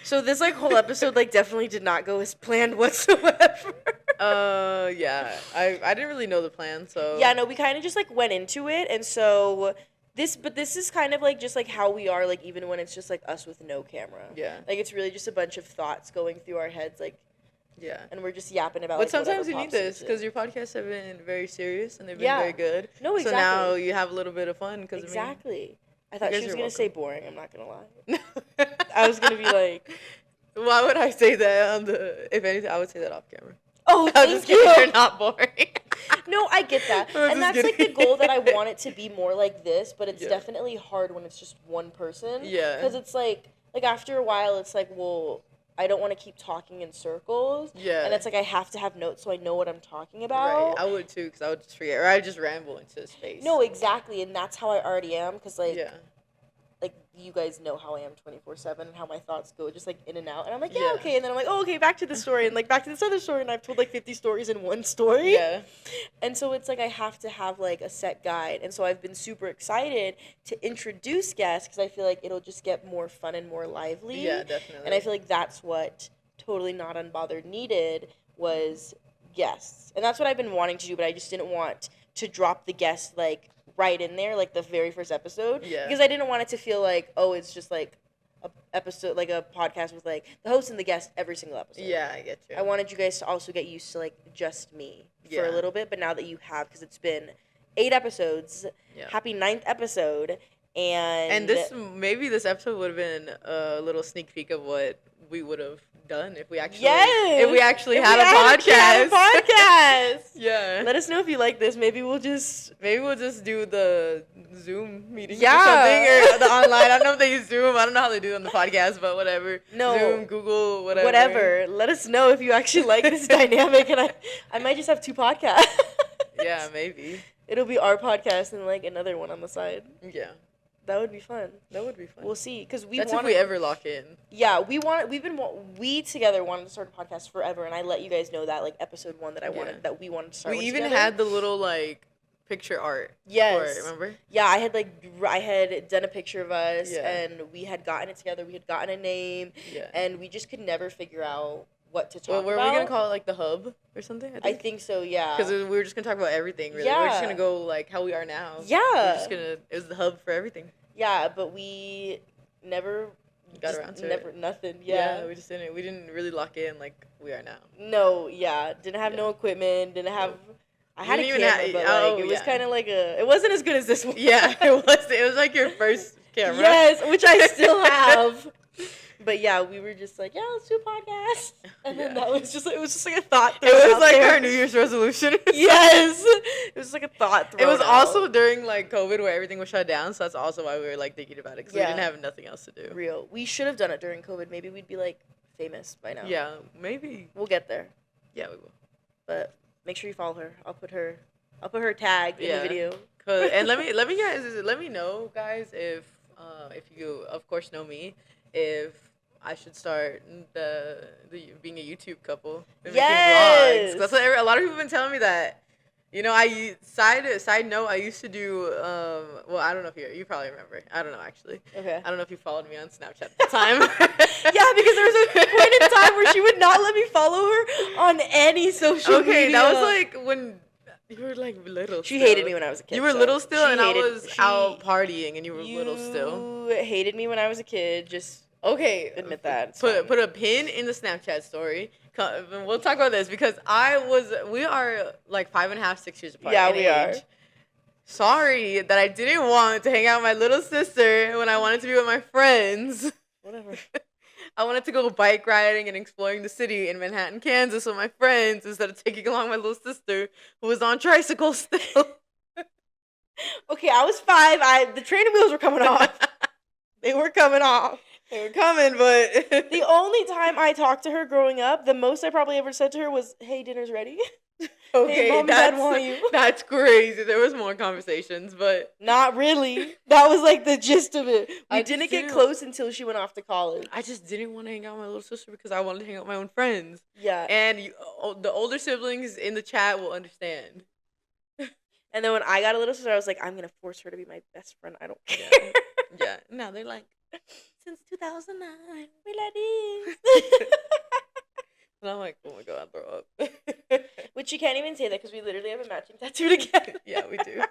So this, like, whole episode, like, definitely did not go as planned whatsoever. Yeah. I didn't really know the plan, so. Yeah, no, we kind of just, like, went into it, and so this is kind of, like, just, like, how we are, like, even when it's just, like, us with no camera. Yeah. Like, it's really just a bunch of thoughts going through our heads, like. Yeah. And we're just yapping about, but like, sometimes you need this, because your podcasts have been very serious, and they've been very good. No, exactly. So now you have a little bit of fun, because exactly. I thought she was going to say boring, I'm not going to lie. I was going to be like. Why would I say that on if anything, I would say that off camera. Oh, thank you. You're not boring. No, I get that. And that's like the goal that I want it to be more like this, but it's definitely hard when it's just one person. Yeah. Because it's like after a while, it's like, well, I don't want to keep talking in circles. Yeah. And it's like I have to have notes so I know what I'm talking about. Right. I would too, because I would just forget. Or I would just ramble into space. No, exactly. And that's how I already am, because like. Yeah. Like, you guys know how I am 24/7 and how my thoughts go just, like, in and out. And I'm like, yeah, okay. And then I'm like, oh, okay, back to the story. And, like, back to this other story. And I've told, like, 50 stories in one story. Yeah. And so it's, like, I have to have, like, a set guide. And so I've been super excited to introduce guests because I feel like it'll just get more fun and more lively. Yeah, definitely. And I feel like that's what Totally Not Unbothered needed was guests. And that's what I've been wanting to do, but I just didn't want to drop the guests, like, right in there, like the very first episode. Yeah. Because I didn't want it to feel like, oh, it's just like a episode, like a podcast with like the host and the guest every single episode. Yeah, I get you. I wanted you guys to also get used to like just me for a little bit, but now that you have, because it's been 8 episodes, happy 9th episode, and this episode would have been a little sneak peek of what we would have done if we actually had a podcast. Yeah. Let us know if you like this. Maybe we'll just do the Zoom meeting or something, or the online. I don't know if they use Zoom. I don't know how they do it on the podcast, but whatever. No. Zoom, Google, whatever. Whatever. Let us know if you actually like this dynamic, and I might just have 2 podcasts. Yeah, maybe. It'll be our podcast and like another one on the side. Yeah. That would be fun. We'll see, because that's if we ever lock in. Yeah, we together wanted to start a podcast forever, and I let you guys know that like episode 1 that we wanted to start. We even had the little like picture art. Yes. For it, remember? Yeah, I had done a picture of us, and we had gotten it together. We had gotten a name, and we just could never figure out what to talk about. Were we gonna call it like the hub or something? I think so. Yeah. Because we were just gonna talk about everything. Really, we're just gonna go like how we are now. Yeah. It was the hub for everything. Yeah, but we never got around to it. Nothing. Yeah. We didn't really lock in like we are now. No. Yeah. Didn't have no equipment. Didn't have. I had a camera, but like it was kind of like it wasn't as good as this one. Yeah, it was. It was like your first camera. Yes, which I still have. But yeah, we were just like, yeah, let's do a podcast. And then that was just, it was just like a thought. It was like there. our New Year's resolution. Yes. It was like a thought. It was also during like COVID where everything was shut down. So that's also why we were like thinking about it. Because we didn't have nothing else to do. Real. We should have done it during COVID. Maybe we'd be like famous by now. Yeah, maybe. We'll get there. Yeah, we will. But make sure you follow her. I'll put her tag in the video. And let me know, guys, if you of course know me, if I should start the being a YouTube couple and making vlogs. That's what a lot of people have been telling me that. You know, side note, I used to do well, I don't know if you probably remember. I don't know actually. Okay. I don't know if you followed me on Snapchat at the time. Yeah, because there was a point in time where she would not let me follow her on any social media. Okay, that was like when you were like little. She hated me when I was a kid. You were little still, and I was out partying, and you were little still. You hated me when I was a kid. Just admit that. Put a pin in the Snapchat story. We'll talk about this because we are like 5.5, 6 years apart. Yeah, we are. Sorry that I didn't want to hang out with my little sister when I wanted to be with my friends. Whatever. I wanted to go bike riding and exploring the city in Manhattan, Kansas with my friends instead of taking along my little sister who was on tricycles still. Okay, I was 5. The training wheels were coming off. They were coming off. They were coming, but the only time I talked to her growing up, the most I probably ever said to her was, "Hey, dinner's ready." Okay, hey, Mom, Dad want you. That's crazy. There was more conversations, but not really. That was like the gist of it. We didn't get close until she went off to college. I just didn't want to hang out with my little sister because I wanted to hang out with my own friends. Yeah. And the older siblings in the chat will understand. And then when I got a little sister, I was like, I'm going to force her to be my best friend. I don't care. Yeah. Now they're like, since 2009, we like this. And I'm like, oh my God, throw up. Which you can't even say that because we literally have a matching tattoo together. Yeah, we do.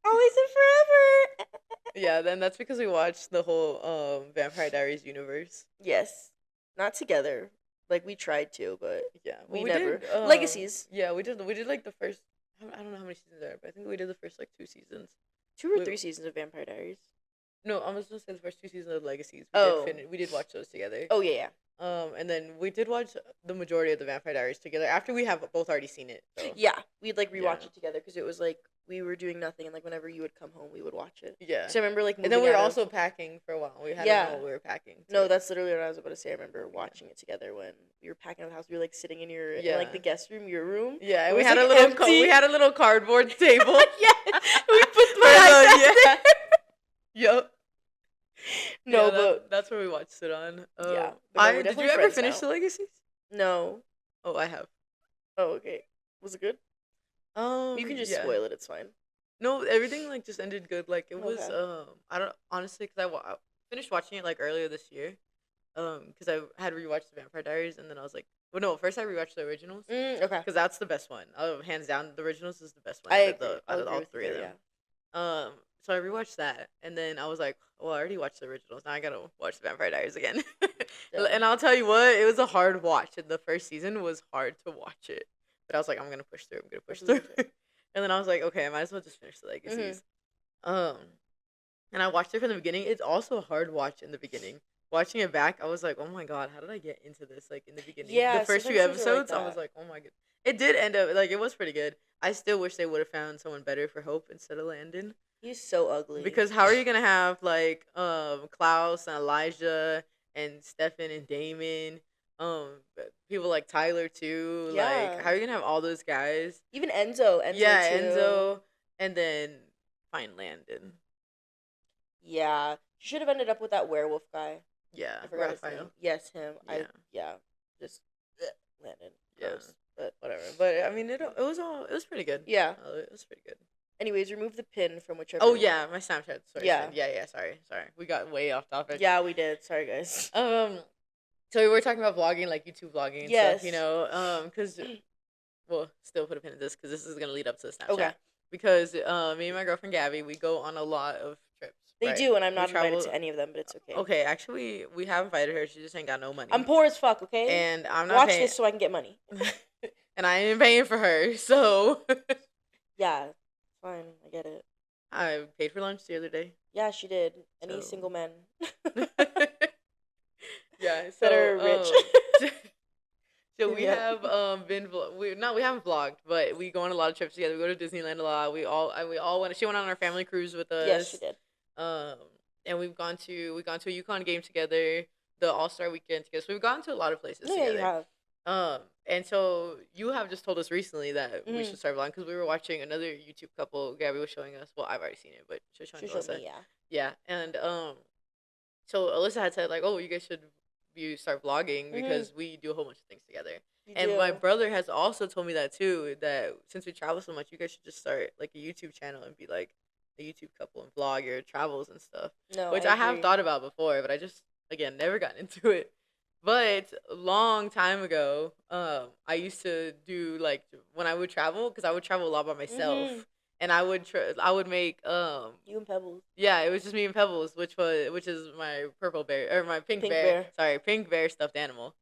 Always and forever. Yeah, then that's because we watched the whole Vampire Diaries universe. Yes. Not together. Like, we tried to, but yeah, we never. Did, Legacies. Yeah, we did like the first, I don't know how many seasons there are, but I think we did the first, like, 2 seasons. 2 or 3 seasons of Vampire Diaries. No, I was going to say the first 2 seasons of Legacies. We did watch those together. Oh, yeah. And then we did watch the majority of the Vampire Diaries together after we have both already seen it. So. Yeah, we'd like rewatch it together because it was like we were doing nothing, and like whenever you would come home, we would watch it. Yeah. So I remember like. And then we were also packing for a while. We had to know what we were packing. Too. No, that's literally what I was about to say. I remember watching it together when we were packing out the house. We were like sitting in your in, like the guest room, your room. Yeah, and we had a little cardboard table. Yeah, we put my iPad there. Yep. No, but that's where we watched it on. Yeah. Did you ever finish the Legacies? No. Oh, I have. Oh, okay. Was it good? You can just spoil it. It's fine. No, everything like just ended good. Like it was. I don't honestly because I finished watching it like earlier this year. Because I had rewatched the Vampire Diaries and then I was like, well, no, first I rewatched the originals. Okay. Because that's the best one. Hands down, the originals is the best one. Out of all 3 of them. Yeah. So I rewatched that, and then I was like, well, I already watched the originals. Now I gotta watch the Vampire Diaries again. And I'll tell you what, it was a hard watch. And the first season was hard to watch it. But I was like, I'm gonna push through. And then I was like, okay, I might as well just finish the Legacies. And I watched it from the beginning. It's also a hard watch in the beginning. Watching it back, I was like, oh my God, how did I get into this? Like in the beginning, the first few episodes, I was like, oh my God. It did end up like it was pretty good. I still wish they would have found someone better for Hope instead of Landon. He's so ugly. Because how are you gonna have like Klaus and Elijah and Stefan and Damon, people like Tyler too? Yeah. Like how are you gonna have all those guys? Even Enzo. Yeah, too. Enzo, and then find Landon. Yeah, she should have ended up with that werewolf guy. Yeah, I forgot his name. Yes, him. Yeah. Just Landon. Yeah, gross, but whatever. But I mean, it was pretty good. Yeah, it was pretty good. Anyways, remove the pin from whichever. Oh yeah, my Snapchat. Sorry. Yeah. Yeah. Sorry. We got way off topic. Yeah, we did. Sorry, guys. So we were talking about vlogging, like YouTube vlogging and stuff. You know, because we'll still put a pin in this because this is gonna lead up to the Snapchat. Okay. Because me and my girlfriend Gabby, we go on a lot of trips. They do, and I'm not invited to any of them, but it's okay. Okay, actually, we have invited her. She just ain't got no money. I'm poor as fuck, okay? And I'm not Watch this so I can get money. And I ain't paying for her, so. Yeah, fine. I get it. I paid for lunch the other day. Yeah, she did. Any So single men yeah, that are rich. so we Yeah. have we haven't vlogged, but we go on a lot of trips together. We go to Disneyland a lot. We all went. She went on our family cruise with Yes, she us. did. Um, and we gone to a UConn game together, the All Star weekend together. So we've gone to a lot of places No, yeah, you together. have. And so you have just told us recently that we Mm-hmm. should start vlogging because we were watching another YouTube couple. Gabby was showing us. Well, I've already seen it, but she was showing She showed Alyssa. me, yeah. Yeah, and so Alyssa had said like, "Oh, you guys should you start vlogging Mm-hmm. because we do a whole bunch of things together." You And my do. brother has also told me that too. That since we travel so much, you guys should just start like a YouTube channel and be like a YouTube couple and vlog your travels and stuff. No, I Which I have agree. thought about before, but I just again never got into it. But a long time ago, I used to do like when I would travel because I would travel a lot by Mm-hmm. myself, and I would make You and Pebbles. yeah, it was just me and Pebbles, which is my purple bear or my pink Pink bear. bear. Sorry, pink bear stuffed animal.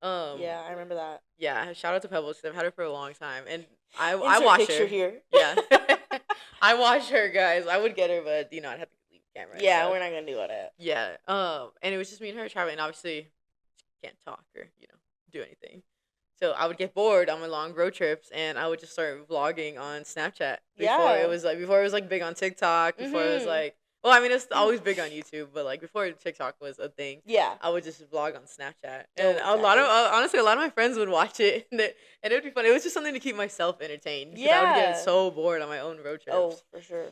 Yeah, I remember that. Yeah, shout out to Pebbles because I've had her for a long time, and I Insert wash picture her. here. Yeah, I wash her, guys. I would get her, but I'd have to leave the camera. And Yeah, stuff. we're not gonna do all that. Yeah. And it was just me and her traveling. Obviously, can't talk or do anything. So I would get bored on my long road trips, and I would just start vlogging on Snapchat. Yeah. Before it was like big on TikTok. Before it was Mm-hmm. like, well, I mean, it's always big on YouTube, but like before TikTok was a thing, Yeah. I would just vlog on Snapchat, Oh, and a lot of exactly. honestly, a lot of my friends would watch it, and it would be fun. It was just something to keep myself entertained because I would get Yeah. so bored on my own road Oh, trips. for sure.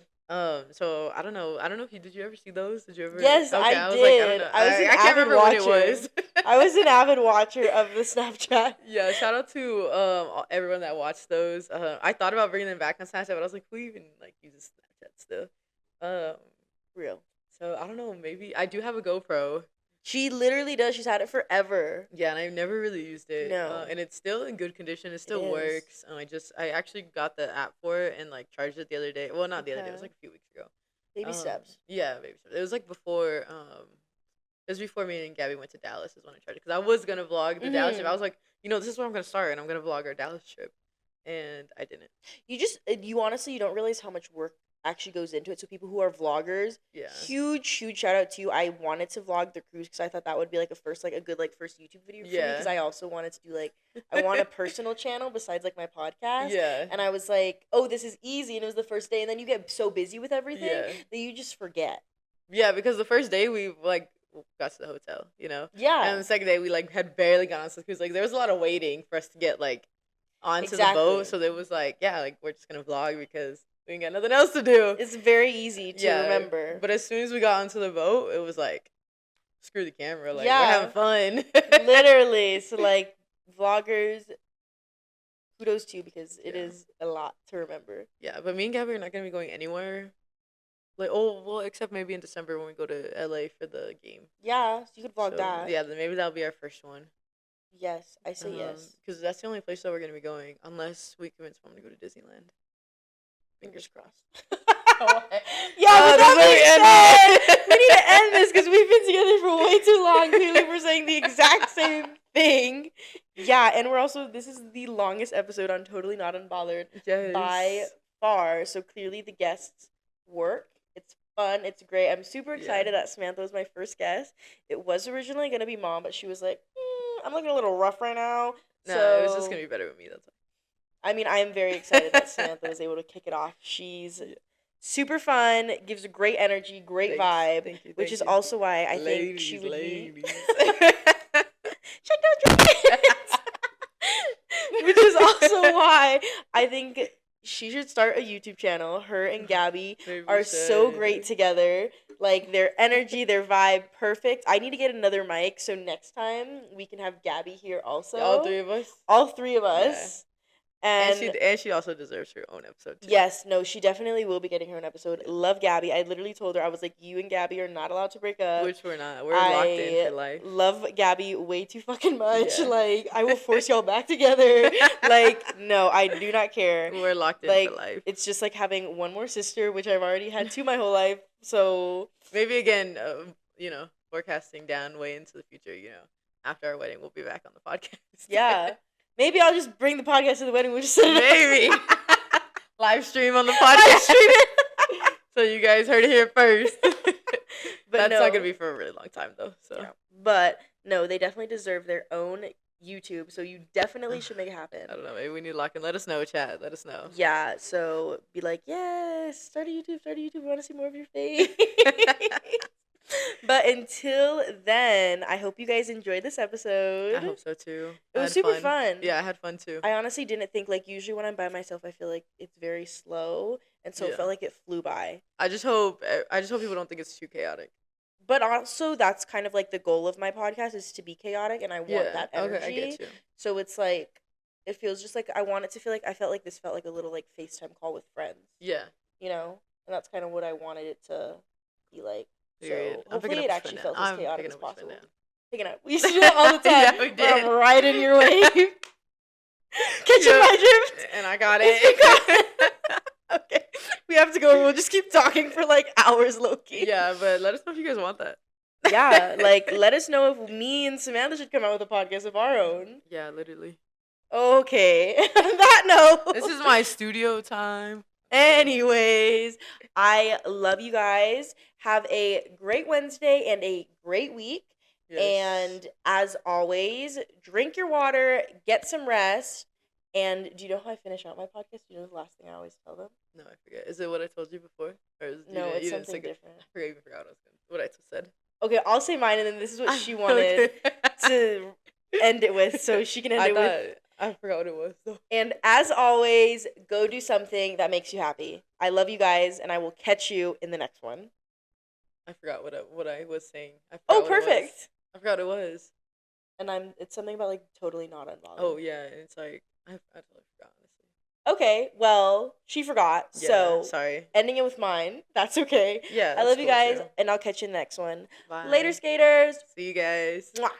So I don't know. I don't know if did you ever see those? Did you ever? Yes, Okay, I I was like, I don't did. know. I was an I can't avid remember when it watcher. was. I was an avid watcher of the Snapchat. Yeah, shout out to everyone that watched those. I thought about bringing them back on Snapchat, but I was like, who even like uses Snapchat still? Um, Real. so I don't know. Maybe I do have a GoPro. She literally does. She's had it forever. Yeah, and I've never really used it. No. And it's still in good condition. It still is. works. I actually got the app for it and like charged it the other day. Well, not the other day. It was Okay. like a few weeks ago. Baby steps. Yeah, baby steps. It was like before. It was before me and Gabby went to Dallas. Is when I tried it because I was gonna vlog the Dallas trip. I was like, this is where I'm gonna start, and I'm gonna vlog our Dallas trip, and I didn't. You honestly, you don't realize how much work actually goes into it. So people who are vloggers, Yeah. huge shout out to you. I wanted to vlog the cruise because I thought that would be like a good first YouTube video for me Yeah. because I also wanted to do like I want a personal channel besides like my podcast. Yeah. And I was like, oh, this is easy, and it was the first day, and then you get so busy with everything Yeah. that you just forget. Yeah, because the first day we like got to the hotel, Yeah. and the second day we like had barely gone on the cruise. Like there was a lot of waiting for us to get like onto the Exactly. boat, so there was like like we're just gonna vlog because we ain't got nothing else to do. It's very easy to remember. But as soon as we got onto the boat, it was like screw the camera, like Yeah. we're having fun. Literally. So like vloggers, kudos to you because it Yeah. is a lot to remember. Yeah, but me and Gabby are not gonna be going anywhere. Like, except maybe in December when we go to LA for the game. Yeah, so you could vlog So, that. yeah, then maybe that'll be our first one. Yes, I say yes. Because that's the only place that we're gonna be going, unless we convince mom to go to Disneyland. Fingers crossed. Oh, Yeah, but that's that where we being end said, it. we need to end this because we've been together for way too long. Clearly, we're saying the exact same thing. Yeah, and this is the longest episode on Totally Not Unbothered Yes. by far. So clearly, the guests work. It's fun. It's great. I'm super excited that Samantha was my first guest. It was originally going to be mom, but she was like, I'm looking a little rough right now. No, So it was just gonna be better with me. That's all. I mean, I am very excited that Samantha was able to kick it off. She's super fun, gives a great energy, great vibe, Thank you. which is also why I think she would ladies. be. Check those dragons! Which is also why I think she should start a YouTube channel. Her and Gabby Maybe we are so should. great together. Like their energy, their vibe, perfect. I need to get another mic so next time we can have Gabby here also. All three of us. All three of us. And she also deserves her own episode too. Yes, no, she definitely will be getting her own episode. Love Gabby. I literally told her, I was like, you and Gabby are not allowed to break up. Which we're not. We're locked in for life. Love Gabby way too fucking much. Yeah. Like, I will force y'all back together. Like, no, I do not care. We're locked in Like, for life. it's just like having one more sister, which I've already had two my whole life. So Maybe again, forecasting down way into the future, after our wedding, we'll be back on the podcast. yeah. Maybe I'll just bring the podcast to the wedding. We'll just set it up. Maybe. Live stream on the Live podcast. stream it. So you guys heard it here first. But That's not no. gonna be for a really long time though. So Yeah. But no, they definitely deserve their own YouTube. So you definitely should make it happen. I don't know. Maybe we need to lock in. Let us know, chat. Let us know. Yeah. So be like, yes, start a YouTube. Start a YouTube. We want to see more of your face. But until then, I hope you guys enjoyed this episode. I hope so too. It was super fun. Yeah, I had fun too. I honestly didn't think, like, usually when I'm by myself, I feel like it's very slow, and so it felt like it flew by. I just hope people don't think it's too chaotic. But also, that's kind of like the goal of my podcast is to be chaotic, and I want that energy. Okay, I get you. So it's like, it feels just like I want it to feel like I felt like this felt like a little like FaceTime call with friends. Yeah. You know, and that's kind of what I wanted it to be like. Period. So hopefully it actually felt as chaotic as possible. Picking up. We used to do that all the time. Yeah, we did. I'm right in your way. Catching my drift. And I got it. Okay. We have to go. We'll just keep talking for like hours, low-key. Yeah, but let us know if you guys want that. Yeah, like let us know if me and Samantha should come out with a podcast of our own. Yeah, literally. Okay. On that note. This is my studio time. Anyways, I love you guys. Have a great Wednesday and a great week. Yes. And as always, drink your water, get some rest. And do you know how I finish out my podcast? Do you know the last thing I always tell them? No, I forget. Is it what I told you before? Or no, it's something different. I forgot what I said. Okay, I'll say mine, and then this is what she wanted to end it with, so she can end it with. I forgot what it was, though. And as always, go do something that makes you happy. I love you guys, and I will catch you in the next one. I forgot what I was saying. Oh, perfect. I forgot what it was. And it's something about like totally not unbothered. Oh yeah, and it's like I totally forgot, honestly. Okay, well, she forgot. Yeah, so sorry. Ending it with mine. That's okay. Yeah. I love you guys, and I'll catch you in the next one. Bye. Later, skaters. See you guys. Mwah.